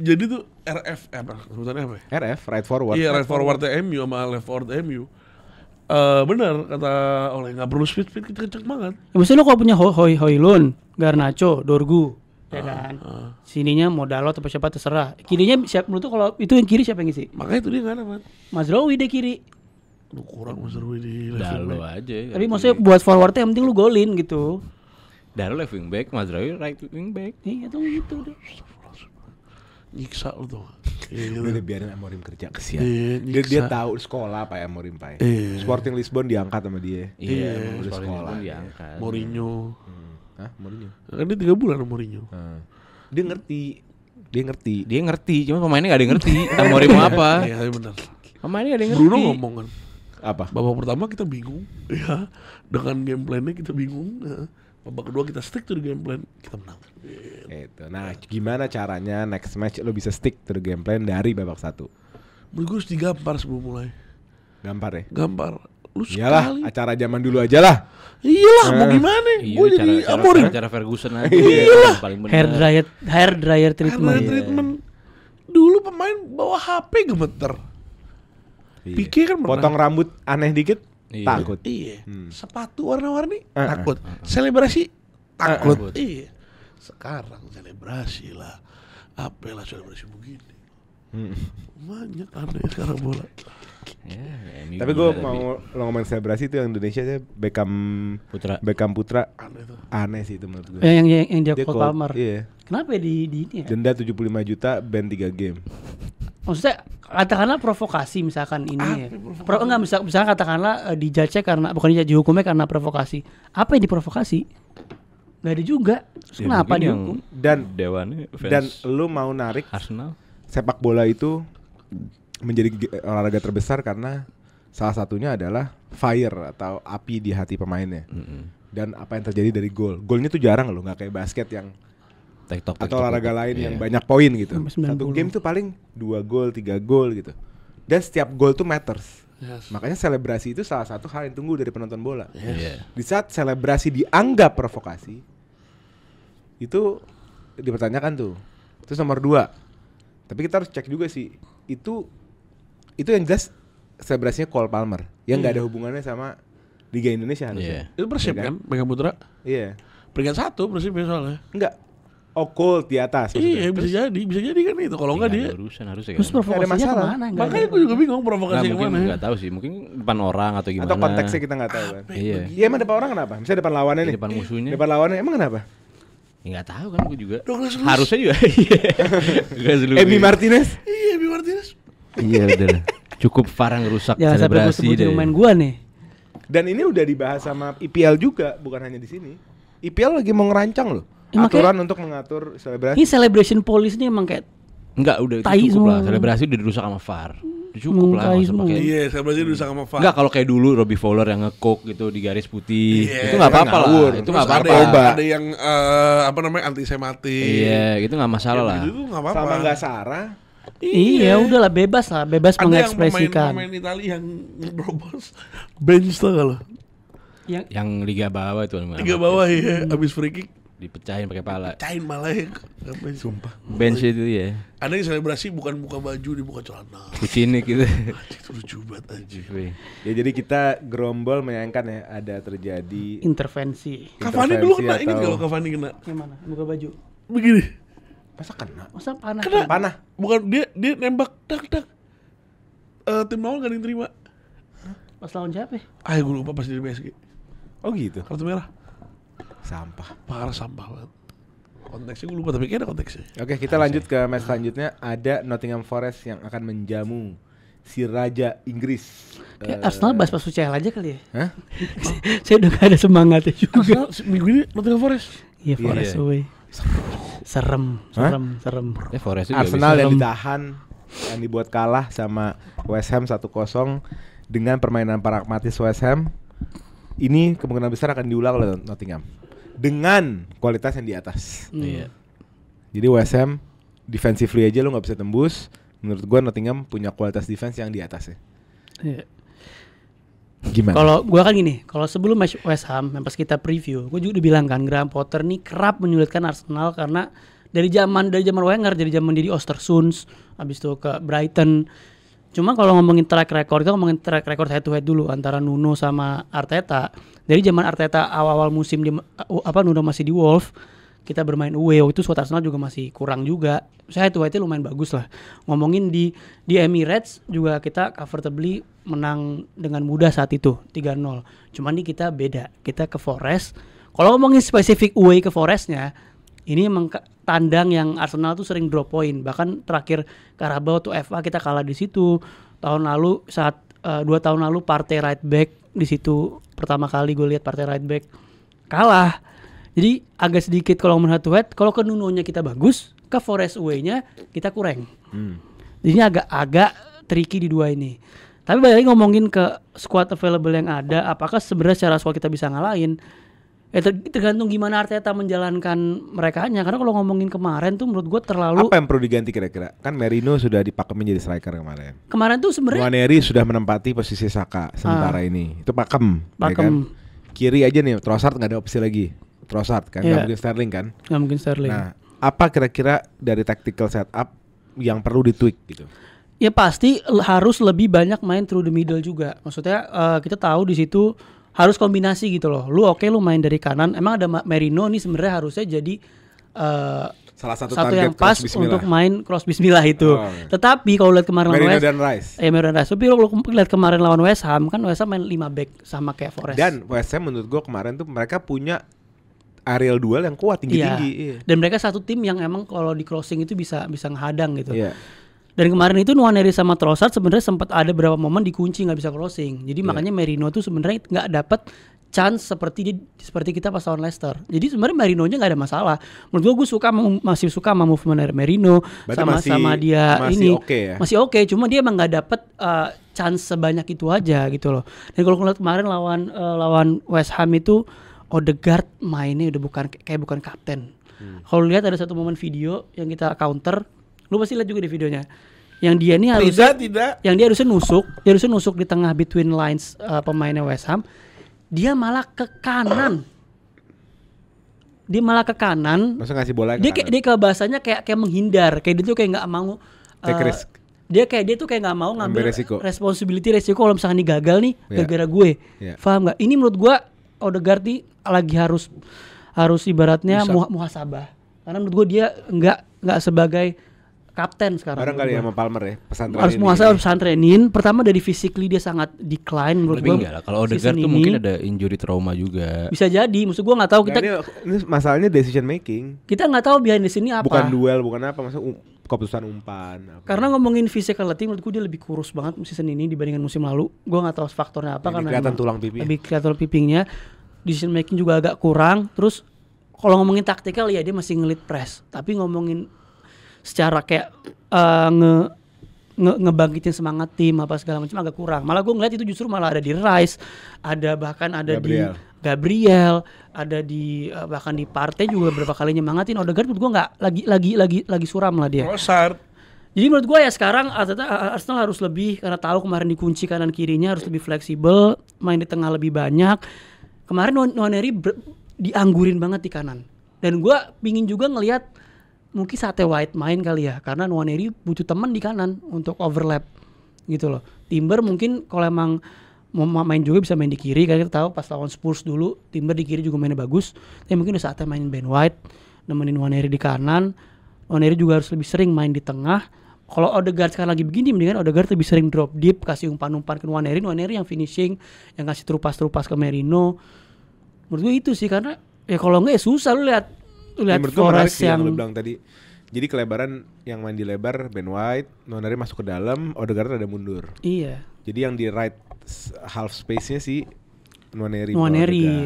jadi tuh RF apa? Sebutannya apa? RF, right forward. Iya, right forwardnya MU sama left forward MU. Benar kata Oleh, nggak perlu speed kenceng banget. Ya, maksudnya lu kalau punya Højlund, Garnacho, Dorgu, ya kan. Sininya mau Dalot atau siapa terserah. Kirinya siapa menurut tuh kalau itu yang kiri siapa yang ngisi? Makanya itu dia nggak ada, man. Mazraoui deh kiri. Lu kurang Mazraoui di left Dalo back. aja. Tapi maksudnya buat forwardnya yang penting lu golin gitu. Dalo left wing back, Mazraoui right wing back. Iya tuh gitu deh. Nyiksa lu tuh. Udah biarin Amorim kerja, kesian. Dia tahu sekolah Pak Amorim Pak. Sporting Lisbon diangkat sama dia. Iya, udah sekolah. Diangkat. Mourinho. Hah, Mourinho? Kan dia 3 bulan sama Mourinho. Dia ngerti, Cuma pemainnya gak ada yang ngerti. Amorim mau apa? Iya, benar. Pemainnya gak ada yang ngerti. Bruno ngomong kan. Apa? Babak pertama kita bingung, ya. Dengan game plan-nya kita bingung. Ya. Babak kedua kita stick to the game plan, kita menang. Itu. Nah, gimana caranya next match lo bisa stick to the game plan dari babak 1? Menurut gue harus digampar sebelum mulai. Gampar ya? Gampar. Lu iyalah, sekali. acara zaman dulu aja lah. Iyalah, mau gimana? Gue jadi Amorim. Cara Ferguson aja. Iyalah. Paling bener. Hair dryer treatment. Dulu pemain bawa HP gemeter. Pique kan pernah. Potong rambut aneh dikit, takut. Iya. Sepatu warna-warni, takut. Selebrasi, takut. Iya. Sekarang selebrasi lah. Apalah selebrasi begini. Banyak aneh sekarang bola. Tapi gue mau lo ngomongin selebrasi itu yang Indonesia aja Beckham Putra. Aneh sih itu menurut gue. Yang dia Cole Palmer. Iya. Kenapa ya di ini ya? Denda 75 juta, ban 3 game. Maksudnya katakanlah provokasi misalkan ini ya. Enggak misalkan katakanlah dijudge karena bukan dijudge, dihukumnya karena provokasi. Apa yang diprovokasi? Gak ada juga. Terus kenapa dihukum? Dan dewannya fans dan lu mau narik Arsenal. Sepak bola itu menjadi olahraga terbesar karena salah satunya adalah fire atau api di hati pemainnya. Dan apa yang terjadi dari gol. Golnya tuh jarang loh, nggak kayak basket yang TikTok, atau olahraga lain yang banyak poin gitu. 90. Satu game tuh paling 2 gol, 3 gol gitu. Dan setiap gol tuh matters. Yes. Makanya selebrasi itu salah satu hal yang tunggu dari penonton bola. Yes. Di saat selebrasi dianggap provokasi, itu dipertanyakan tuh. Terus nomor 2. Tapi kita harus cek juga sih. Itu yang jelas selebrasinya Cole Palmer yang nggak ada hubungannya sama Liga Indonesia harusnya. Itu Persib kan, Beckham Putra. Iya. Peringkat 1 Persib soalnya. Enggak. Cole di atas. Iya, bisa jadi kan itu. Kalau enggak dia. Harusnya Terus kan. provokasinya kemana? Makanya gue juga bingung provokasi Mungkin kemana. nggak tahu sih, mungkin depan orang atau gimana. Atau konteksnya kita nggak tahu kan. Iya. Iya emang depan orang kenapa? Misalnya depan lawannya nih. Depan musuhnya. Depan lawannya emang kenapa? Ya nggak tahu kan gue juga. Douglas Luiz. Harusnya juga. Emi Martinez. Iya, Emi Martinez. Iya udah. Cukup Farang rusak Jangan sampai gue selebrasi sebutin pemain gua nih. Dan ini udah dibahas sama IPL juga, bukan hanya di sini. IPL lagi mau ngerancang loh aturan untuk mengatur selebrasi. Ini celebration police nih emang kayak Enggak, udah tai itu cukup semua. lah. Selebrasi udah dirusak sama VAR. Cukup lah Mungkai masa semua. pakai. Iya, selebrasi dirusak sama VAR. Enggak, kalau kayak dulu Robbie Fowler yang nge-coke gitu di garis putih. Iya, itu enggak apa-apa lah. ngawur. Itu Terus enggak ada apa-apa. ada yang apa namanya antisematik. Iya, itu enggak masalah lah. Itu enggak apa-apa. Sama nggak Sarah. iya udahlah bebas bebas Ada mengekspresikan. yang pemain Italia yang ngerobos bench tuh kalau Yang liga bawah itu tiga bawah ya abis free kick dipecahin pakai pala. cain malah ya. Sumpah. Bench itu ya. Ada yang selebrasi bukan buka baju, dibuka celana. Kucinik gitu. Anjing, itu lucu banget anjing. Ya jadi kita gerombol menyayangkan ya ada terjadi Intervensi. Cavani dulu kena, atau- ingat kalau Cavani kena Gimana? Buka baju. begini. masa kena. Masa panah? Kena. Panah. Bukan dia nembak dak. Tim lawan gak ada yang terima. Pas lawan siapa? Gue lupa pas di PSG. Oh gitu. Kartu merah. Sampah. Parah sampah banget. Konteksnya gue lupa tapi kayaknya ada konteksnya. Oke, kita lanjut ke match selanjutnya. Ada Nottingham Forest yang akan menjamu si Raja Inggris. Kayak Arsenal bahas pas UCL aja kali ya. Hah? Saya udah gak ada semangatnya juga. Arsenal minggu ini Nottingham Forest. Iya Forest Iya. away. Serem. Forest juga Arsenal bisa. yang ditahan, yang dibuat kalah sama West Ham 1-0 dengan permainan pragmatis West Ham. Ini kemungkinan besar akan diulang oleh Nottingham dengan kualitas yang di atas. Iya. Jadi West Ham defensively aja lo nggak bisa tembus. Menurut gua Nottingham punya kualitas defense yang di atas ya. Iya. Gimana? Kalau gua kan gini, kalau sebelum match West Ham yang pas kita preview, gua juga udah bilang kan Graham Potter nih kerap menyulitkan Arsenal karena dari zaman Wenger, dari zaman dia di Östersund, habis itu ke Brighton. Cuma kalau ngomongin track record, kita ngomongin track record head to head dulu antara Nuno sama Arteta. Dari zaman Arteta awal-awal musim Nuno masih di Wolves, kita bermain away, itu squad Arsenal juga masih kurang juga. Saya head to headnya lumayan bagus lah. Ngomongin di Emirates juga kita comfortably menang dengan mudah saat itu 3-0. Cuman nih kita beda, kita ke Forest. Kalau ngomongin spesifik away ke Forestnya, ini emang tandang yang Arsenal tuh sering drop point. Bahkan terakhir Carabao tuh FA kita kalah di situ. Tahun lalu saat 2 tahun lalu Partey right back di situ pertama kali gue lihat Partey right back kalah. Jadi agak sedikit kalau ngomong head to head, kalau ke Nuno-nya kita bagus, ke Forest away-nya kita kurang. Jadi agak tricky di dua ini. Tapi balik lagi ngomongin ke squad available yang ada, apakah sebenarnya secara squad kita bisa ngalahin? Tergantung gimana Arteta menjalankan merekanya. Karena kalau ngomongin kemarin tuh menurut gue terlalu. Apa yang perlu diganti kira-kira? Kan Merino sudah dipakemin jadi striker kemarin. Kemarin tuh sebenarnya Nwaneri sudah menempati posisi Saka sementara ini. Itu pakem. Ya kan? Kiri aja nih, Trossard nggak ada opsi lagi. Trossard kan, nggak mungkin Sterling kan? Nggak mungkin Sterling. Nah, apa kira-kira dari tactical setup yang perlu ditweak gitu? Ya pasti harus lebih banyak main through the middle juga. Maksudnya kita tahu di situ harus kombinasi gitu loh. Lu main dari kanan. Emang ada Merino nih sebenarnya harusnya jadi salah satu yang pas untuk main cross bismillah itu. Tetapi kalau lihat kemarin lawan West Ham, tapi kalau lihat kemarin lawan West Ham kan West Ham main 5 back sama kayak Forest. Dan West Ham menurut gue kemarin tuh mereka punya aerial duel yang kuat tinggi-tinggi. Iya. Dan mereka satu tim yang emang kalau di crossing itu bisa ngehadang gitu. Iya. Dan kemarin itu Nwaneri sama Trossard sebenarnya sempat ada beberapa momen dikunci nggak bisa crossing. Jadi makanya Merino tuh sebenarnya nggak dapat chance seperti kita pas lawan Leicester. Jadi sebenarnya Merino-nya nggak ada masalah. Menurut gue masih suka sama movement Merino sama dia masih ini masih oke. Cuma dia emang nggak dapet chance sebanyak itu aja gitu loh. Dan kalau ngeliat kemarin lawan West Ham itu Odegaard mainnya udah bukan kapten. Kalau lihat ada satu momen video yang kita counter, lu pasti lihat juga di videonya. Yang dia ini harusnya nusuk di tengah between lines pemainnya West Ham. Dia malah ke kanan. Masa ngasih bola ke kanan? Dia ke bahasanya kayak menghindar. Kayak dia tuh kayak nggak mau. Take risk. Dia tuh kayak nggak mau ngambil resiko kalau misalkan ini gagal nih gara-gara gue. Paham nggak? Ini menurut gue Odegaard lagi harus ibaratnya muhasabah. Karena menurut gue dia nggak sebagai kapten sekarang. Barang kali sama Palmer ya, pesantrenin. Pertama dari physically dia sangat decline menurut gue. Enggak lah, kalau Odegaard tuh mungkin ada injury trauma juga. Bisa jadi, maksud gue nggak tahu kita. Ini masalahnya decision making. Kita nggak tahu behind the sini apa. Bukan duel, bukan apa, maksudnya keputusan umpan. Apa. Karena ngomongin physicality, menurut gue dia lebih kurus banget season ini dibandingkan musim lalu. Gue nggak tahu faktornya apa karena kelihatan tulang pipi. Lebih kelihatan pipingnya. Decision making juga agak kurang. Terus kalau ngomongin taktikal ya dia masih ngelit press. Tapi ngomongin secara kayak ngebangkitin semangat tim apa segala macam agak kurang. Malah gue ngeliat itu justru malah ada di Rice, bahkan ada Gabriel. Di Gabriel, ada di bahkan di Partey juga beberapa kali nyemangatin. Odegaard menurut gue nggak lagi suram lah dia. Trossard. Jadi menurut gue ya sekarang Arsenal harus lebih, karena tahu kemarin dikunci kanan kirinya, harus lebih fleksibel, main di tengah lebih banyak. Kemarin Nwaneri dianggurin banget di kanan. Dan gue pingin juga ngelihat mungkin Sate White main kali ya, karena Nwaneri butuh teman di kanan untuk overlap gitu loh. Timber mungkin kalau emang mau main juga bisa main di kiri, karena kita tahu pas lawan Spurs dulu Timber di kiri juga mainnya bagus. Tapi mungkin udah saatnya mainin Ben White, nemenin Nwaneri di kanan. Nwaneri juga harus lebih sering main di tengah. Kalau Odegaard sekarang lagi begini, mendingan Odegaard lebih sering drop deep, kasih umpan-umpan ke Nwaneri yang finishing, yang kasih terupas ke Merino. Menurut gue itu sih, karena ya kalau enggak ya susah. Lu lihat Forest yang lu bilang tadi. Jadi kelebaran yang main di lebar Ben White, Nwaneri masuk ke dalam, Odegaard ada mundur. Iya. Jadi yang di right half space-nya sih Nwaneri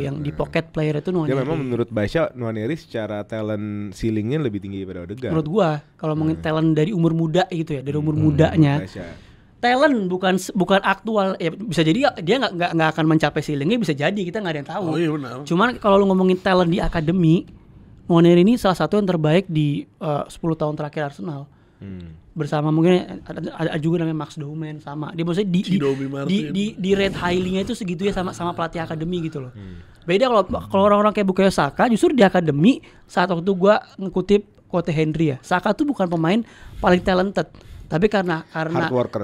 yang di pocket player itu Nwaneri. Dia memang menurut Basya Nwaneri secara talent ceilingnya lebih tinggi daripada Odegaard. Menurut gua kalau ngomongin talent dari umur muda gitu ya, dari umur mudanya. Talent bukan aktual ya, bisa jadi dia nggak akan mencapai ceilingnya, bisa jadi kita nggak ada yang tahu. Oh iya benar. Cuman kalau lu ngomongin talent di akademi, Nwaneri ini salah satu yang terbaik di 10 tahun terakhir Arsenal. Bersama mungkin ada juga namanya Max Doman sama. Dia maksudnya di rate highly-nya itu segitu ya sama pelatih akademi gitu loh. Beda kalau orang-orang kayak Bukayo Saka, justru di akademi saat waktu gua ngekutip quote Henry ya. Saka tuh bukan pemain paling talented, tapi karena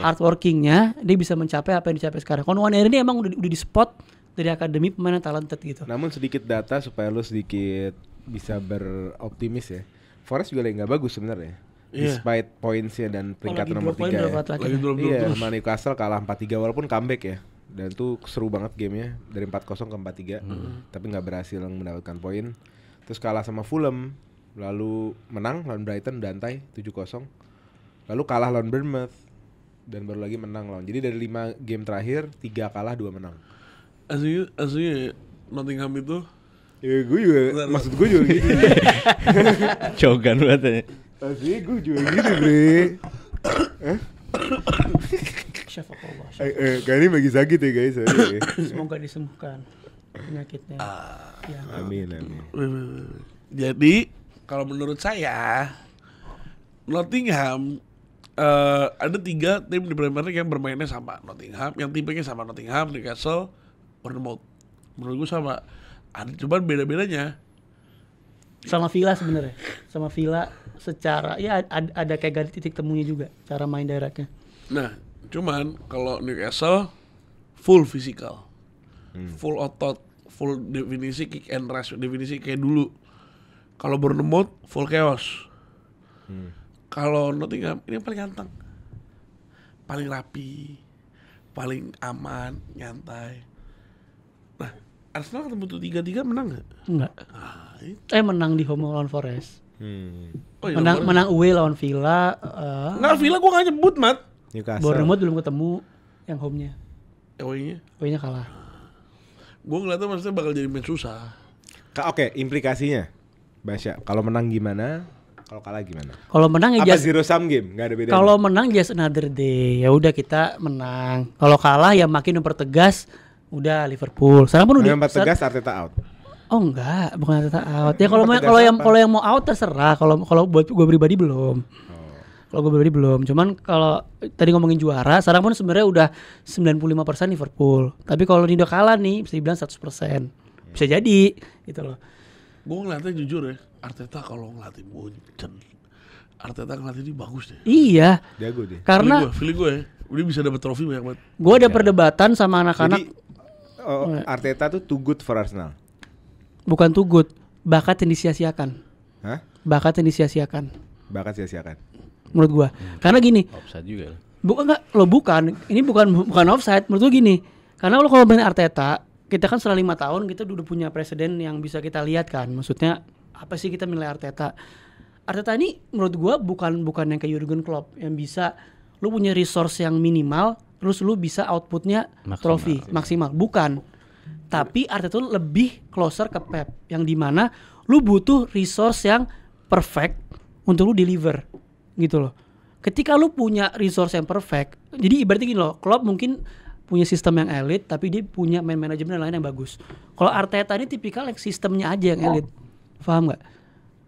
hardworking-nya dia bisa mencapai apa yang dicapai sekarang. Kalau Nwaneri ini emang udah di spot dari akademi pemain yang talented gitu. Namun sedikit data supaya lu sedikit bisa beroptimis ya. Forest juga lagi nggak bagus sebenarnya. Despite points-nya dan peringkat nomor 3 ya. Iya, sama Newcastle kalah 4-3 walaupun comeback ya. Dan itu seru banget gamenya dari 4-0 ke 4-3. Tapi nggak berhasil mendapatkan poin. Terus kalah sama Fulham, lalu menang lawan Brighton bantai 7-0. Lalu kalah lawan Bournemouth dan baru lagi menang lawan. Jadi dari 5 game terakhir 3 kalah 2 menang. Aslinya Nottingham itu ya gue juga, maksud gue juga gitu. Cogan banget ya. Aslinya gue juga gitu bre. Kali ini bagi sakit ya guys. Semoga disembuhkan penyakitnya. Ya. Amin. Jadi kalau menurut saya Nottingham ada 3 tim di Premier League yang bermainnya sama Nottingham, yang tipenya sama Nottingham, Newcastle, Bournemouth. Menurut gue sama. Ada cuman beda-bedanya. Sama Villa sebenarnya. Sama Villa secara ya ada kayak ganti titik temunya juga cara main directnya. Nah, cuman kalau Newcastle full physical. Full otot, full definisi kick and rush, definisi kayak dulu. Kalau Bournemouth full chaos. Kalau Nottingham ini yang paling ganteng, paling rapi, paling aman, nyantai. Nah, Arsenal ketemu tuh 3-3 menang nggak? Enggak. Menang di home lawan Forest. Oh, iya, menang away lawan Villa. Nggak, Villa gue nggak nyebut, Mat. Newcastle. Bournemouth belum ketemu yang home-nya. Away-nya kalah. Gue ngeliatnya maksudnya bakal jadi match susah. Oke, implikasinya Basya, kalau menang gimana? Kalau kalah gimana? Kalau menang ya just zero sum game, nggak ada bedanya. Kalau menang just another day. Ya udah kita menang. Kalau kalah ya makin mempertegas udah Liverpool. Sekarang pun udah mempertegas Arteta out. Oh enggak, bukan Arteta out. Ya kalau yang mau out terserah. Kalau buat gue pribadi belum. Kalau gue pribadi belum. Cuman kalau tadi ngomongin juara, sekarang pun sebenarnya udah 95% Liverpool. Tapi kalau ini udah kalah nih, bisa dibilang 100%. Bisa jadi gitu loh. Gue ngeliatnya jujur ya, Arteta kalau ngelatih Munchen, Arteta ngelatih ini bagus deh. Iya. Jago deh. Karena feeling gue ya, udah bisa dapet trofi banyak banget. Gue ada perdebatan sama anak-anak. Jadi Arteta tuh too good for Arsenal. Bukan too good, bakat yang disia-siakan. Hah? Bakat yang disia-siakan. Bakat sia-siakan. Menurut gua. Karena gini. Offside juga. Bukan. Ini bukan offside. Menurut gua gini. Karena lo kalau main Arteta, kita kan setelah 5 tahun kita udah punya presiden yang bisa kita lihat kan. Maksudnya apa sih kita menilai Arteta? Arteta ini menurut gua bukan yang kayak Jurgen Klopp yang bisa lu punya resource yang minimal terus lu bisa outputnya trofi maksimal. Bukan. Tapi Arteta itu lebih closer ke Pep yang dimana lu butuh resource yang perfect untuk lu deliver gitu loh. Ketika lu punya resource yang perfect, jadi ibaratnya gini loh, Klopp mungkin punya sistem yang elit tapi dia punya man manajemen lain yang bagus. Kalau Arteta ini tipikal yang sistemnya aja yang elit. Paham gak?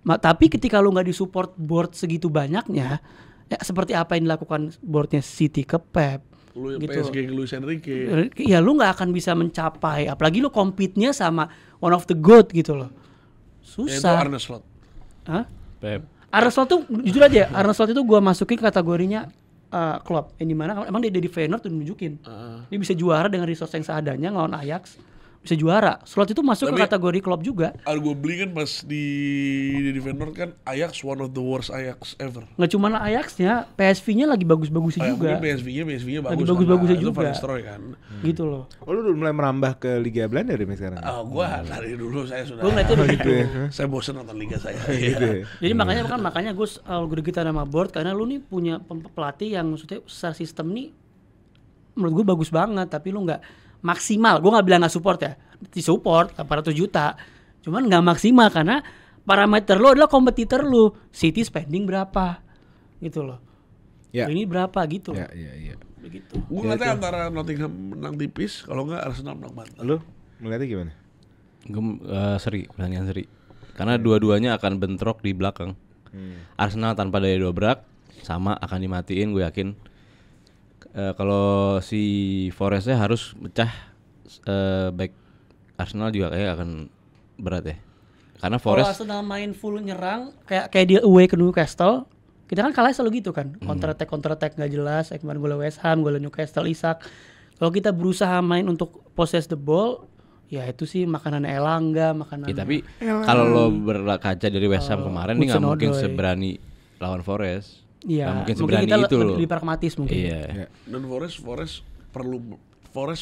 Tapi ketika lu gak disupport board segitu banyaknya, ya seperti apa yang dilakukan boardnya City ke Pep lu gitu. PSG ke Luis Enrique. Ya lu gak akan bisa mencapai, apalagi lu compete-nya sama one of the GOAT gitu loh. Susah. Itu Arne Slot. Hah? Pep. Arne Slot tuh jujur aja, Arne Slot itu gua masukin kategorinya Klopp. Yang dimana emang dia di Feyenoord tuh nunjukin dia bisa juara dengan resource yang seadanya ngelawan Ajax, bisa juara. Slot itu masuk ke kategori Klopp juga. Arguably kan pas di Feyenoord kan Ajax one of the worst Ajax ever. Nggak cuma Ajax-nya, PSV-nya lagi bagus-bagusnya juga. PSV-nya bagus. Lagi bagus-bagusnya juga. Itu Van Nistelrooy kan. Gitu loh. Oh, lu udah mulai merambah ke Liga Belanda dari sekarang? Oh, gua dari dulu saya sudah. Gua ngeliatnya begitu. Saya bosan nonton liga saya. Gitu ya. Jadi makanya gue kita nama board karena lu nih punya pelatih yang maksudnya secara sistem nih menurut gue bagus banget, tapi lu nggak maksimal. Gue nggak bilang nggak support ya, disupport 400 juta, cuman nggak maksimal karena parameter lu adalah kompetitor lu. City spending berapa gitu loh, ini berapa gitu. Ya. Begitu. Gue ngeliatnya antara Nottingham menang tipis, kalau nggak Arsenal menang banget. Lu melihatnya gimana? Gue pertandingan seri. Karena dua-duanya akan bentrok di belakang. Arsenal tanpa daya dobrak sama akan dimatiin, gue yakin. Kalau si Forestnya harus pecah, back Arsenal juga kayak akan berat ya. Karena Forest kalau Arsenal main full nyerang kayak dia away ke Newcastle, kita kan kalah selalu gitu kan. Counter attack nggak jelas. Kemarin gol West Ham, gol Newcastle, Isak. Kalau kita berusaha main untuk possess the ball, ya itu sih makanan Elanga, makanan. Ya, tapi kalau lo berkaca dari West Ham kemarin, ini nggak mungkin seberani lawan Forest. Iya. Mungkin seberani kita itu loh. Lebih pragmatis mungkin. Iya. Dan Forest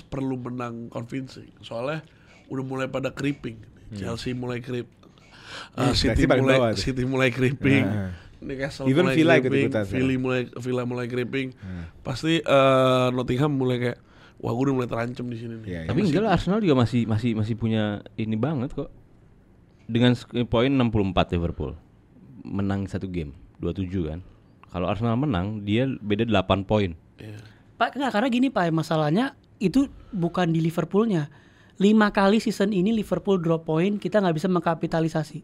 perlu menang convincing. Soalnya udah mulai pada creeping. Chelsea mulai creep. City mulai creeping. Newcastle mulai creeping. Villa mulai creeping. Pasti Nottingham mulai kayak, wah gue udah mulai terancam di sini nih. Tapi enggak lah, Arsenal juga masih punya ini banget kok. Dengan poin 64 Liverpool. Menang 1 game, 27 kan. Kalau Arsenal menang, dia beda 8 poin. Pak, enggak, karena gini Pak, masalahnya itu bukan di Liverpoolnya. 5 kali season ini Liverpool drop point, kita nggak bisa mengkapitalisasi.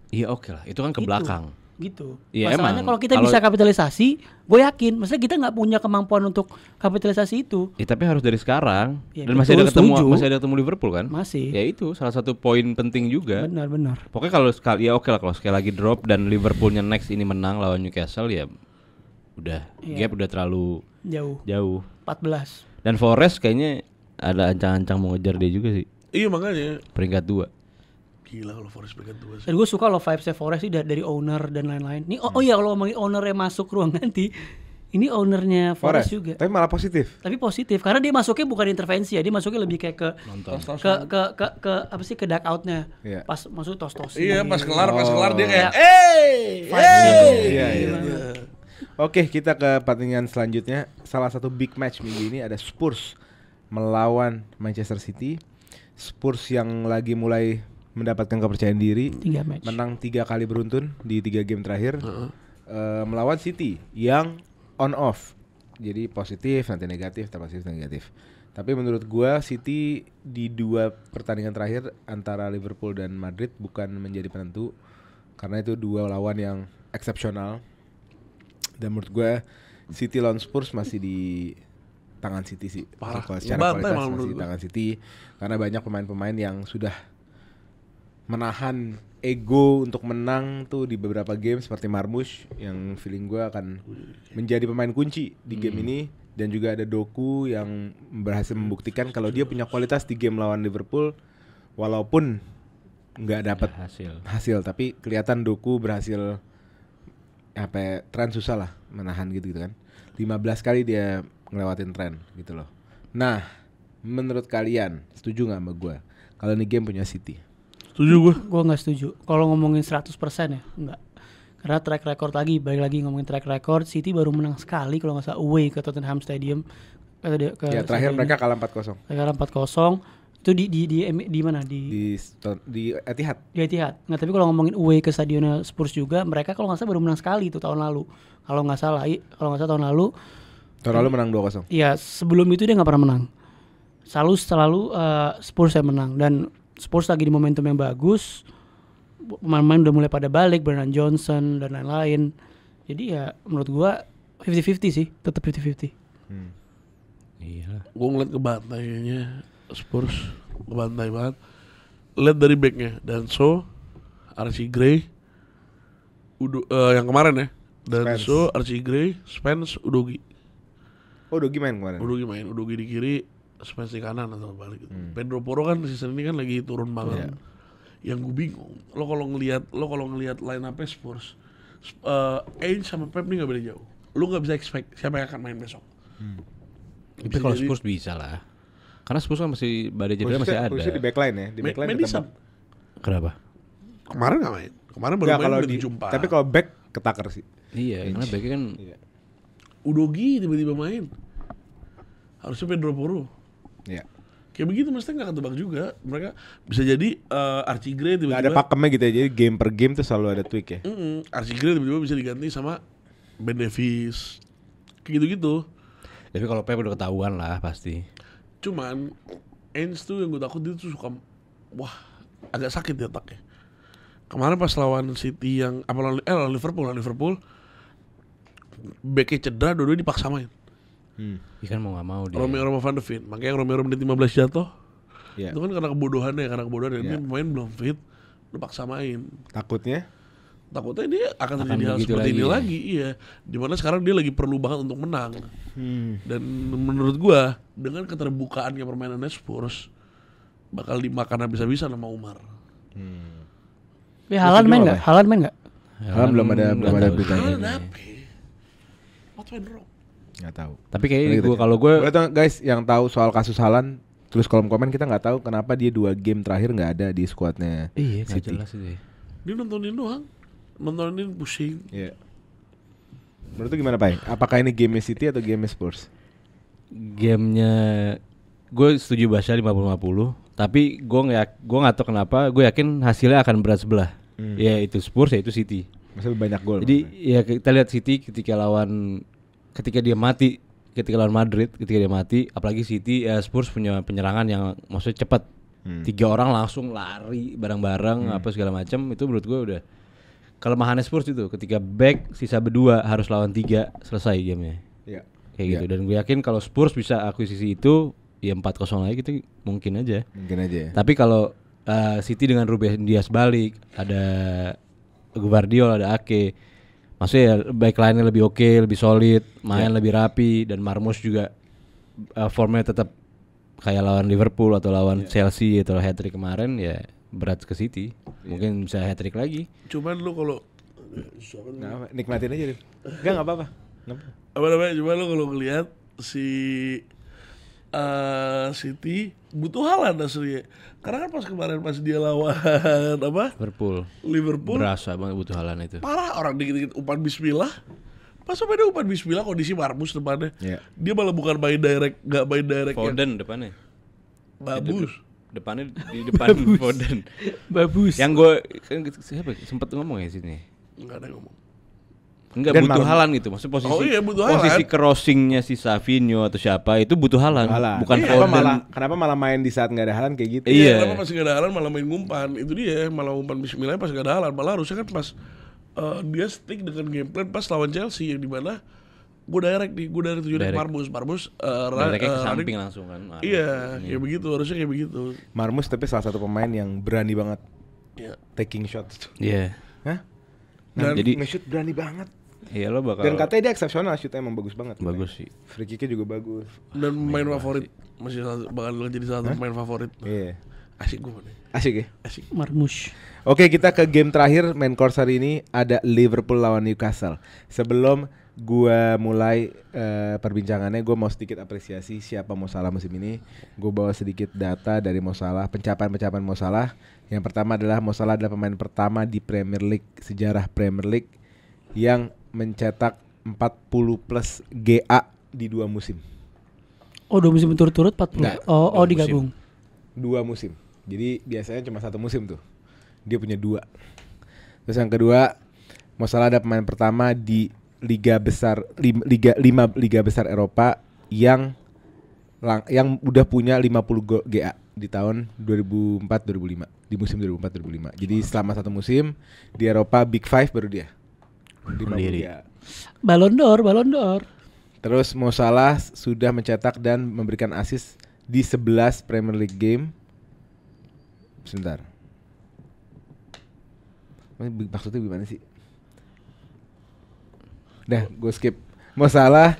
Iya oke lah, itu kan ke belakang. Gitu. Ya, masalahnya kalau kita bisa kapitalisasi, gue yakin, maksudnya kita nggak punya kemampuan untuk kapitalisasi itu. Ya tapi harus dari sekarang. Ya, dan betul, masih ada ketemu Liverpool kan? Masih. Ya itu salah satu poin penting juga. Benar. Pokoknya kalau sekali ya oke lah, kalau sekali lagi drop dan Liverpoolnya next ini menang lawan Newcastle, ya udah gap udah terlalu jauh. 14. Dan Forest kayaknya ada ancang-ancang mau ngejar dia juga sih. Iya makanya. Peringkat 2. Gila kalau Forest peringkat 2 sih. Dan gue suka loh vibes-nya Forest sih dari owner dan lain-lain. Nih oh iya kalau ngomongin ownernya masuk ruang ganti, ini ownernya Forest juga. Tapi malah positif. Tapi positif karena dia masuknya bukan intervensi ya, dia masuknya lebih kayak ke apa sih, ke duck out-nya. Iya. Pas masuk tos-tos. Iya, pas kelar dia kayak Iya. Oke, kita ke pertandingan selanjutnya. Salah satu big match minggu ini ada Spurs melawan Manchester City. Spurs yang lagi mulai mendapatkan kepercayaan diri, menang 3 kali beruntun di 3 game terakhir, melawan City yang on off, jadi positif nanti negatif, positif negatif. Tapi menurut gua City di 2 pertandingan terakhir antara Liverpool dan Madrid bukan menjadi penentu, karena itu 2 lawan yang eksepsional. Dan menurut gua City lawan Spurs masih di tangan City sih. Secara kualitas masih di tangan City, karena banyak pemain-pemain yang sudah menahan ego untuk menang tuh di beberapa game, seperti Marmoush yang feeling gue akan menjadi pemain kunci di game ini, dan juga ada Doku yang berhasil membuktikan kalau dia punya kualitas di game lawan Liverpool walaupun nggak dapat hasil, tapi kelihatan Doku berhasil tren susah lah menahan gitu kan. 15 kali dia ngelewatin tren gitu loh. Nah, menurut kalian setuju nggak sama gue kalau ini game punya City? Setuju gue nggak setuju. Kalau ngomongin 100% ya, enggak. Karena track record balik lagi ngomongin track record, City baru menang sekali kalau nggak salah away ke Tottenham Stadium. Terakhir mereka kalah 4-0. Kalah 4-0. Itu di mana? Di Etihad. Di Etihad. Nggak, tapi kalau ngomongin away ke stadionnya Spurs juga, mereka kalau nggak salah baru menang sekali itu tahun lalu. Kalau nggak salah tahun lalu. Tahun lalu menang 2-0. Iya, sebelum itu dia nggak pernah menang. Selalu Spurs yang menang, dan Spurs lagi di momentum yang bagus, pemain-pemain udah mulai pada balik, Brennan Johnson dan lain-lain. Jadi ya menurut gua 50-50 sih, tetap 50-50. Iya. Gua ngeliat kebantainya Spurs, kebantai banget. Lihat dari backnya, Danso, Archie Gray, yang kemarin ya, Danso, Archie Gray, Spence, Udogi. Oh, Udogi main kemarin. Udogi di kiri, Spence di kanan atau balik gitu. Pedro Porro kan season ini kan lagi turun banget. Yang gue bingung, lo kalau ngelihat line up Spurs, Ainge sama Pep nih nggak beda jauh. Lo nggak bisa expect siapa yang akan main besok. Tapi kalau Spurs bisa lah, karena Spurs kan masih badai cedera masih ada. Khususnya di backline ya, di backline Madison. Kenapa? Kemarin nggak main. Kemarin baru main udah dijumpa. Tapi kalau back ketaker sih. Iya, karena backnya kan. Udogi tiba-tiba main. Harusnya Pedro Porro. Iya. Kayak begitu mestinya nggak ketebak juga. Mereka bisa jadi Archie Gray tiba-tiba. Gak ada pakemnya gitu ya, jadi game per game tuh selalu ada tweak ya. Archie Gray tiba-tiba bisa diganti sama Ben Davies. Kayak gitu-gitu. Tapi kalau Pep udah ketahuan lah pasti. Cuman Ainge tuh yang gue takut dia tuh suka agak sakit ya otaknya. Kemarin pas lawan City yang lawan Liverpool backnya cedera, dua-duanya dipaksa main. Dia kan mau nggak mau dia. Romero Van de Ven, makanya Romero menit 15 jatuh. Yeah. Itu kan karena kebodohan dia pemain belum fit, lu paksa main. Takutnya Dia akan terjadi hal seperti ini lagi. Iya. Dimana sekarang dia lagi perlu banget untuk menang. Dan menurut gua dengan keterbukaannya permainannya Spurs bakal dimakan habis-habisan sama Umar. Tapi Haaland main nggak? Haaland belum ada beritanya. What went wrong? Nggak tahu. Tapi kayaknya kalau gue guys yang tahu soal kasus Haaland, tulis kolom komen. Kita nggak tahu kenapa dia 2 game terakhir nggak ada di skuadnya. Iya, nggak jelas itu. Dia nontonin doang, nontonin pusing. Iya. Menurut lu gimana, Pai? Apakah ini game City atau game Spurs? Gamenya gue setuju Basya 50-50. Tapi gue nggak tahu kenapa. Gue yakin hasilnya akan berat sebelah. Ya itu Spurs, ya itu City. Masih banyak gol. Jadi ya kita lihat City ketika dia mati, ketika lawan Madrid, ketika dia mati, apalagi City, Spurs punya penyerangan yang maksudnya cepat. 3 orang langsung lari bareng-bareng apa segala macam. Itu menurut gue udah kelemahannya Spurs itu. Ketika back sisa berdua harus lawan 3, selesai gamenya. Iya. Kayak gitu. Dan gue yakin kalau Spurs bisa akuisisi itu, ya 4-0 lagi itu mungkin aja. Ya. Tapi kalau City dengan Ruben Dias balik, ada Gvardiol, ada Ake, maksudnya ya backline-nya lebih oke, lebih solid, main lebih rapi, dan Marmoush juga formnya tetap kayak lawan Liverpool atau lawan Chelsea atau hat-trick kemarin, ya berat ke City. Mungkin bisa hat-trick lagi. Cuman lu kalau nikmatin aja deh. Enggak apa-apa. Apa namanya? Cuman lu kalau ngelihat si City butuh Haaland asli. Karena kan pas dia lawan apa? Liverpool. Berasa banget butuh Haaland itu. Parah, orang dikit-dikit umpan bismillah. Pas sampai dia umpan bismillah kondisi Marmus depannya. Yeah. Dia malah bukan main direct, enggak main direct. Foden depannya. Bagus. Depannya di depan Foden. Bagus. Yang gue siapa sempat ngomong ya sini. Enggak ada ngomong. Enggak butuh Haaland gitu. Maksud posisi posisi crossingnya si Savinho atau siapa itu butuh Haaland, bukan Foden. Kenapa malah main di saat enggak ada Haaland kayak gitu? Iya, kenapa pas enggak ada Haaland malah main ngumpan. Itu dia, malah ngumpan bismillah pas enggak ada Haaland. Malah harusnya kan pas dia stick dengan game plan pas lawan Chelsea yang dimana gue direct tujuan Marmus ke samping langsung kan. Iya, kayak begitu, harusnya kayak begitu. Marmus tapi salah satu pemain yang berani banget taking shots. Iya. Hah? Nah, jadi nge-shoot berani banget. Iya lo bakal. Dan katanya dia eksepsional, shootnya emang bagus banget. Bagus sih. Free kicknya juga bagus. Dan main favorit masih bakal jadi salah satu pemain favorit. Iya. Asik gue nih. Asik ya? Asik. Marmus. Oke, kita ke game terakhir main course hari ini ada Liverpool lawan Newcastle. Sebelum gua mulai perbincangannya, gua mau sedikit apresiasi siapa Mo Salah musim ini. Gua bawa sedikit data dari Mo Salah, pencapaian Mo Salah. Yang pertama adalah Mo Salah adalah pemain pertama di Premier League, sejarah Premier League yang mencetak 40 plus GA di 2 musim. Oh, 2 musim berturut-turut 40. Nggak, oh digabung. 2 musim. Jadi biasanya cuma 1 musim tuh. Dia punya 2. Terus yang kedua, Mo Salah ada pemain pertama di liga besar 5 liga besar Eropa yang udah punya 50 gol GA di tahun 2004-2005, di musim 2004-2005. Jadi selama 1 musim di Eropa Big 5 baru dia. 50 GA. Ballon d'Or. Terus Mo Salah sudah mencetak dan memberikan assist di 11 Premier League game. Sebentar. Maksudnya gimana sih? Dah, gue skip. Mo Salah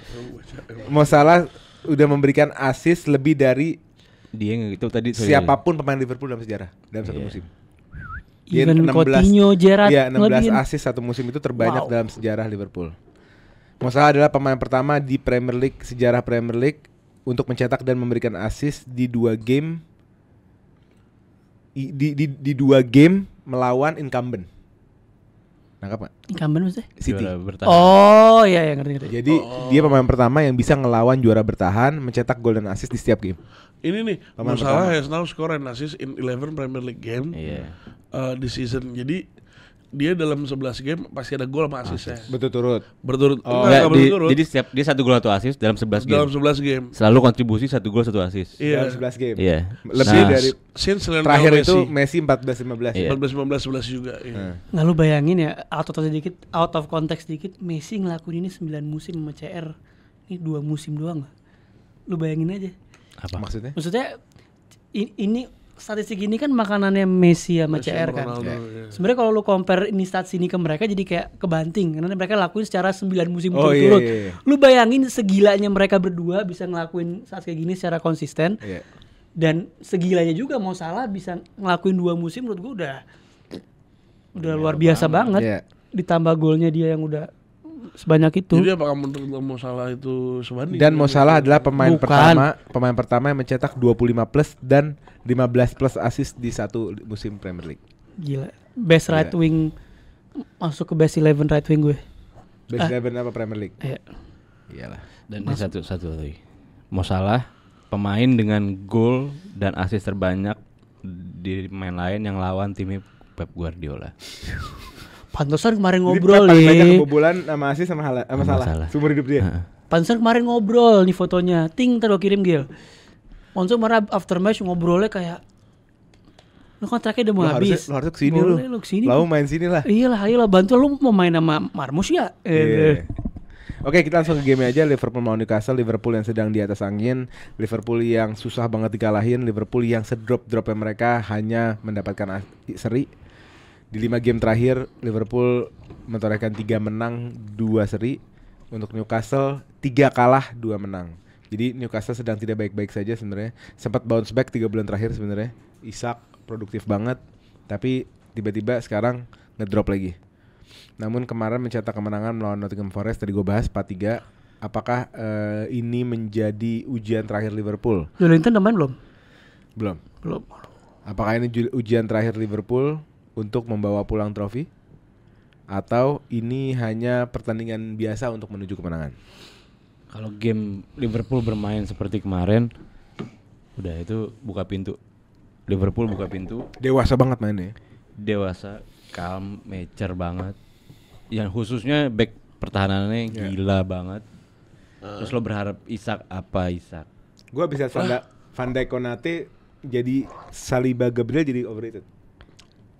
udah memberikan assist lebih dari dia itu tadi siapapun pemain Liverpool dalam sejarah dalam 1 musim. Even Coutinho, Gerrard, 16 assist 1 musim itu terbanyak dalam sejarah Liverpool. Mo Salah adalah pemain pertama di Premier League, sejarah Premier League untuk mencetak dan memberikan assist di 2 game di 2 game melawan incumbent. Nangkap gak? Incumbent maksudnya? City. Oh iya ngerti. Jadi dia pemain pertama yang bisa ngelawan juara bertahan, mencetak gol dan assist di setiap game. Ini nih, Mo Salah has now scored an assist in 11 Premier League game this season. Jadi dia dalam 11 game pasti ada gol sama assist-nya. Berturut-turut. Berturut-turut. Jadi setiap dia 1 gol 1 assist dalam 11 game. Dalam 11 game. Selalu kontribusi 1 gol 1 assist. Dalam 11 game. Iya. Lebih dari terakhir Messi. itu Messi 14-15 ya. 14-15 juga. Iya. Nah lu bayangin ya, out of context dikit, Messi ngelakuin ini 9 musim sama CR. Ini 2 musim doang gak? Lu bayangin aja. Apa? Maksudnya ini statistik ini kan makanannya Messi sama CR kan. Sebenarnya kalau lu compare ini stats ini ke mereka jadi kayak kebanting karena mereka lakuin secara 9 musim berturut-turut. Iya. Lu bayangin segilanya mereka berdua bisa ngelakuin saat kayak gini secara konsisten. Iya. Dan segilanya juga Mo Salah bisa ngelakuin 2 musim menurut gua udah luar biasa banget. Iya. Ditambah golnya dia yang udah sebanyak itu. Jadi apakah menurut Mo Salah itu sebanding? Dan Mo Salah adalah pemain pertama yang mencetak 25 plus dan 15 plus assist di 1 musim Premier League. Gila. Best right wing masuk ke best 11 right wing gue. Best 11 apa Premier League? Iya. Iyalah. Dan satu lagi. Mo Salah pemain dengan gol dan assist terbanyak di main lain yang lawan timnya Pep Guardiola. Pantesan kemarin ngobrol nih. Banyak kebobolan sama assist sama Salah. Seumur hidup dia. Pantesan kemarin ngobrol nih fotonya. Ting ntar gue kirim Gil. Pantesan kemarin after match ngobrolnya kayak lu kontraknya udah mau habis. Lu harus kesini lu. Lu main sini lah. Iyalah bantu lu mau main sama Marmus ya. Oke, kita langsung ke game aja. Liverpool melawan Newcastle. Liverpool yang sedang di atas angin, Liverpool yang susah banget dikalahin, Liverpool yang sedrop-dropnya mereka hanya mendapatkan seri. Di 5 game terakhir Liverpool mentorehkan 3 menang 2 seri. Untuk Newcastle 3 kalah 2 menang. Jadi Newcastle sedang tidak baik-baik saja sebenarnya. Sempat bounce back 3 bulan terakhir sebenarnya. Isak produktif banget. tapi tiba-tiba sekarang ngedrop lagi. Namun kemarin mencetak kemenangan melawan Nottingham Forest, tadi gue bahas 4-3. Apakah ini menjadi ujian terakhir Liverpool? Joelinton udah main belum? Belum. Apakah ini ujian terakhir Liverpool untuk membawa pulang trofi? Atau ini hanya pertandingan biasa untuk menuju kemenangan? Kalau game Liverpool bermain seperti kemarin, udah itu buka pintu. Liverpool buka pintu. Dewasa banget mainnya. Dewasa, calm, mature banget. Yang khususnya back pertahanannya gila banget. Terus lo berharap Isak. Gue bisa Van Dijk, Konate jadi Saliba, Gabriel jadi overrated.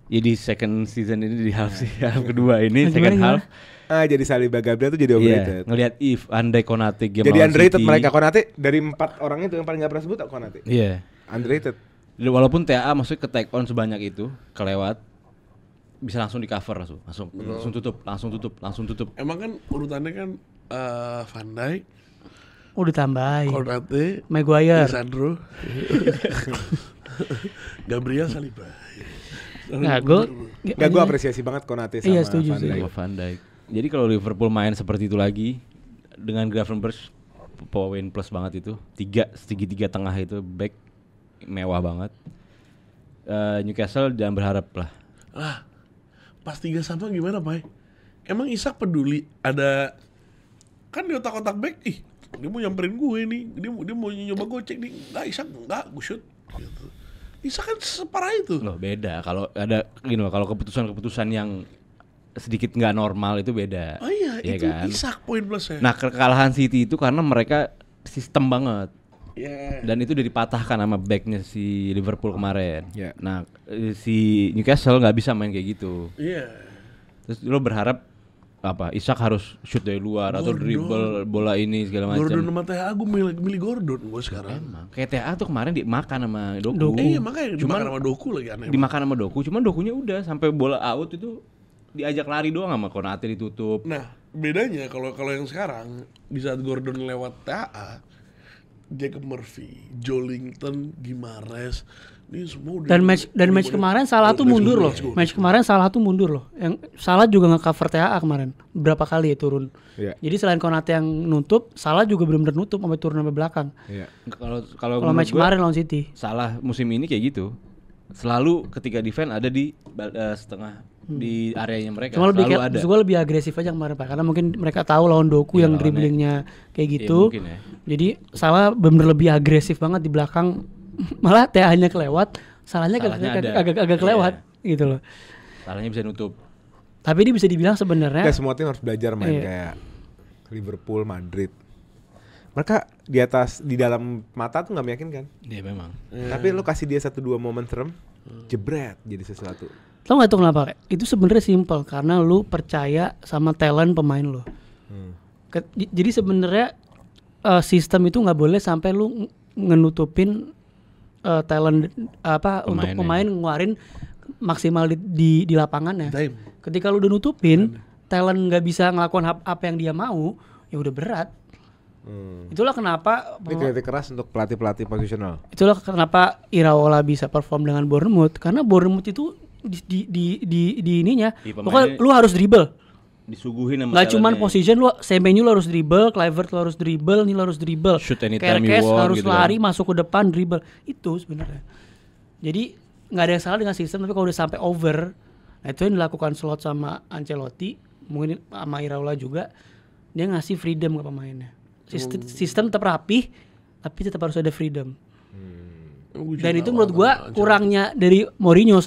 Jadi second season ini di half kedua ini second half. Jadi Saliba, Gabriel tuh jadi overrated. Ngelihat Van Dijk, Konate game jadi underrated City. Mereka Konate dari 4 orang itu yang paling gak pernah sebut Konate. Iya. Underrated. Walaupun TAA maksudnya ke take on sebanyak itu, kelewat bisa langsung di cover langsung tutup. Emang kan urutannya kan Van Dijk, ditambahin Konate, Maguire, Lisandro, Gabriel, Saliba. Gue apresiasi banget Konate sama Van Dijk. Jadi kalau Liverpool main seperti itu lagi dengan Gravenberch poin plus banget itu, segitiga tengah itu back mewah banget. Newcastle jangan berharap lah. Pas 3 sama gimana, Pak? Emang Isak peduli? Ada kan di otak-otak back, dia mau nyamperin gue nih, dia mau nyoba gocek nih. Enggak, Isak enggak, gue shoot gitu. Isak kan separah itu. Loh beda, kalau ada gini loh, kalau keputusan yang sedikit nggak normal itu beda. Oh iya, ya itu kan? Isak poin plusnya. Nah, kekalahan City itu karena mereka sistem banget. Yeah. Dan itu udah dipatahkan sama backnya si Liverpool kemarin. Yeah. Nah, si Newcastle nggak bisa main kayak gitu. Iya. Terus lo berharap apa? Isak harus shoot dari luar atau dribble bola ini segala macam. Gordon sama THA gue milih Gordon gue sekarang. Emang kayak THA tuh kemarin dimakan sama Doku. Iya makanya dimakan sama Doku lagi aneh. Dimakan sama Doku, cuman Dokunya udah sampai bola out itu diajak lari doang sama Konate ditutup. Nah, bedanya kalau yang sekarang di saat Gordon lewat THA, Jacob Murphy, Joelinton, Gimares, ini semua udah dan match kemarin Salah tuh mundur loh. Match kemarin Salah tuh mundur loh. Yang Salah juga nge-cover THA kemarin. Berapa kali ya turun. Yeah. Jadi selain Konate yang nutup, Salah juga benar-benar nutup sampai turun sampai belakang. Yeah. Kalau match kemarin lawan City. Salah musim ini kayak gitu. Selalu ketika defense ada di setengah di areanya mereka. Cuma lebih agresif aja kemarin Pak, karena mungkin mereka tahu lawan Doku yang dribblingnya kayak gitu. Ya, ya. Jadi Salah benar lebih agresif banget di belakang. Malah TH-nya kelewat, Salahnya agak kelewat gitu loh. Salahnya bisa nutup. Tapi ini bisa dibilang sebenarnya semua tim harus belajar main kayak Liverpool, Madrid. Mereka di atas, di dalam mata tuh nggak meyakinkan. Iya memang. Tapi lo kasih dia 1-2 momen serem, jebret jadi sesuatu. Lo nggak tahu kenapa? Itu sebenarnya simple karena lu percaya sama talent pemain lo. Jadi sebenarnya sistem itu nggak boleh sampai lu ngenutupin talent untuk pemain ngeluarin maksimal di lapangannya. Ketika lu udah nutupin, talent nggak bisa ngelakuin apa yang dia mau, ya udah berat. Itulah kenapa kritik keras untuk pelatih posisional. Itulah kenapa Iraola bisa perform dengan Bournemouth, karena Bournemouth itu di ininya pokoknya lu harus dribble. Disuguhin sama nggak cuman position, lu Semenyo lu harus dribble, Kluivert lu harus dribble, lu harus dribble, Kerkes harus gitu lari kan. Masuk ke depan dribble. Itu sebenarnya. Jadi nggak ada yang salah dengan sistem, tapi kalau udah sampai over, nah itu yang dilakukan Slot sama Ancelotti, mungkin sama Iraola juga, dia ngasih freedom ke pemainnya. Sistem tetap rapih, tapi tetap harus ada freedom. Dan itu menurut gua kurangnya dari Mourinho.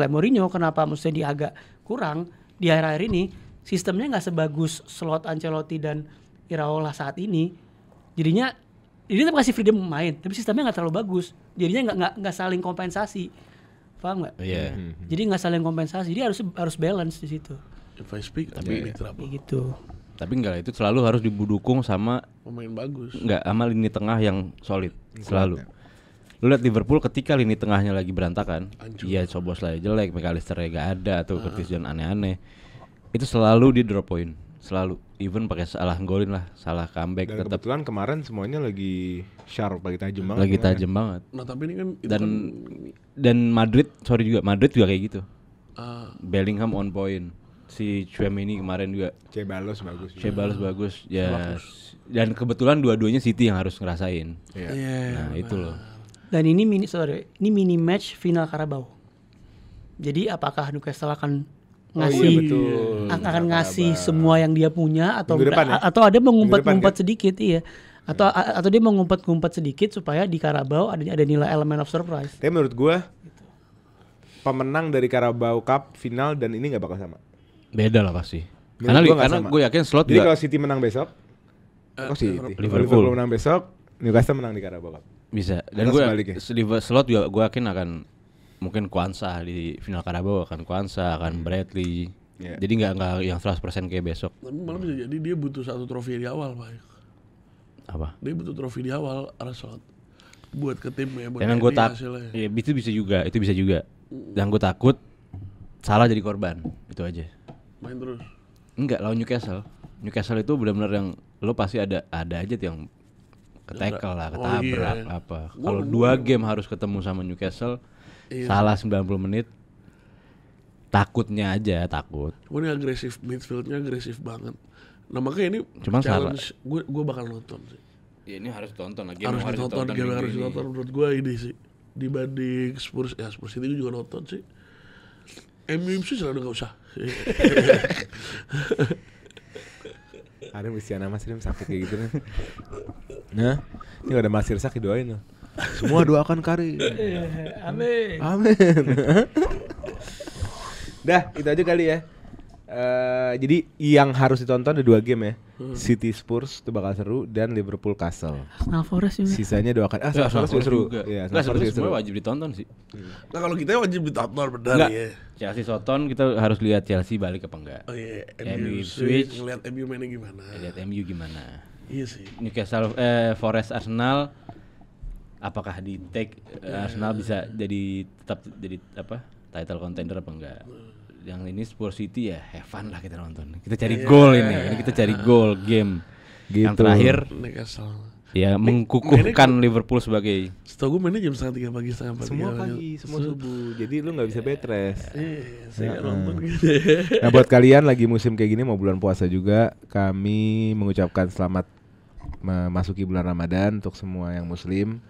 Mourinho kenapa mesti dia agak kurang di akhir-akhir ini? Sistemnya nggak sebagus Slot, Ancelotti dan Iraola saat ini. Jadinya dia tetap kasih freedom main, tapi sistemnya nggak terlalu bagus. Jadinya nggak saling kompensasi. Paham nggak? Iya. Jadi nggak saling kompensasi. Dia harus balance di situ. If I speak, tapi gitu. Tapi enggak, itu selalu harus didukung sama pemain bagus. Enggak, sama lini tengah yang solid selalu. Lu lihat Liverpool ketika lini tengahnya lagi berantakan, iya Szoboszlai jelek, McAllister gak ada atau Curtis Jones aneh-aneh. Itu selalu di drop point, selalu. Even pakai salah golin lah, salah comeback dan tetap. Kebetulan kemarin semuanya lagi sharp, lagi tajam banget. Lagi tajam banget. Nah, tapi ini kan dan Madrid juga kayak gitu. Bellingham on point. Si Tchouaméni kemarin juga. Ceballos bagus. Ya. Dan kebetulan dua-duanya City yang harus ngerasain. Nah, itu loh. Dan ini mini match final Carabao. Jadi apakah Newcastle akan ngasih akan ngasih semua yang dia punya atau atau ada mengumpat-ngumpat sedikit atau dia mengumpat-ngumpat sedikit supaya di Carabao ada nilai elemen of surprise. Tapi menurut gue pemenang dari Carabao Cup final dan ini nggak bakal sama. Beda lah pasti. Karena gue yakin slot. Jadi kalau City menang besok, Liverpool menang besok, Newcastle menang di Carabao Cup. Bisa. Dan gue slot juga gue yakin akan mungkin Kwanza di final Carabao akan Bradley. Yeah. Jadi nggak yang 100% kayak besok. Tapi malah bisa jadi dia butuh satu trofi di awal, Pak. Apa? Dia butuh trofi di awal slot buat ke timnya. Dan gue itu bisa juga. Dan gue takut salah jadi korban. Itu aja. Main terus. Enggak, lawan Newcastle itu benar-benar yang lo pasti ada aja tuh yang ke-tackle lah, ketabrak apa. Kalau 2 game harus ketemu sama Newcastle, salah 90 menit, takut. Ini agresif, midfieldnya agresif banget. Nah makanya ini cuman challenge, gue bakal nonton sih. Ya ini harus tonton lagi. Harus ditonton menurut gue ini sih. Dibanding Spurs itu juga nonton sih. MU sih selalu gak usah. Ada Cristiano Mas Rim sakit kayak gitu kan. Nah, ini ada Masir sakit doain loh. Semua doakan Kari. Amin. Dah, itu aja kali ya. Jadi yang harus ditonton ada 2 game ya. City Spurs itu bakal seru dan Liverpool Castle. Arsenal Forest juga. Sisanya doakan. Arsenal Forest juga seru. Iya, semua wajib ditonton sih. Nah kalau kita wajib ditonton benar ya. Chelsea Soton kita harus lihat Chelsea balik apa enggak. Oh iya, MU switch, ngeliat MU mainnya gimana. Iya sih. Newcastle Forest Arsenal apakah di take Arsenal bisa tetap jadi title contender apa enggak? Yang ini Spurs City ya have fun lah kita nonton. Kita cari gol ini kita cari gol game. Gitu. Yang terakhir Newcastle. Ya mengkukuhkan Liverpool sebagai. Setahu gue mainnya jam 2:30 pagi, 3:30. Semua pagi, semua subuh. Jadi lu nggak bisa bed rest. Saya nonton gitu. Nah buat kalian lagi musim kayak gini mau bulan puasa juga, kami mengucapkan selamat memasuki bulan Ramadan untuk semua yang muslim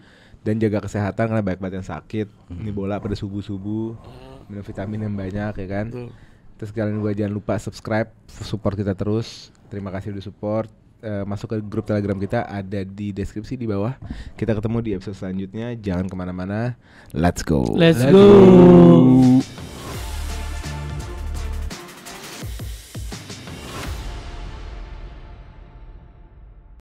dan jaga kesehatan karena banyak banget yang sakit. Ini bola pada subuh-subuh. Minum vitamin yang banyak ya kan. Terus kalian juga jangan lupa subscribe, support kita terus. Terima kasih udah support. Masuk ke grup Telegram kita ada di deskripsi di bawah. Kita ketemu di episode selanjutnya. Jangan kemana-mana. Let's go.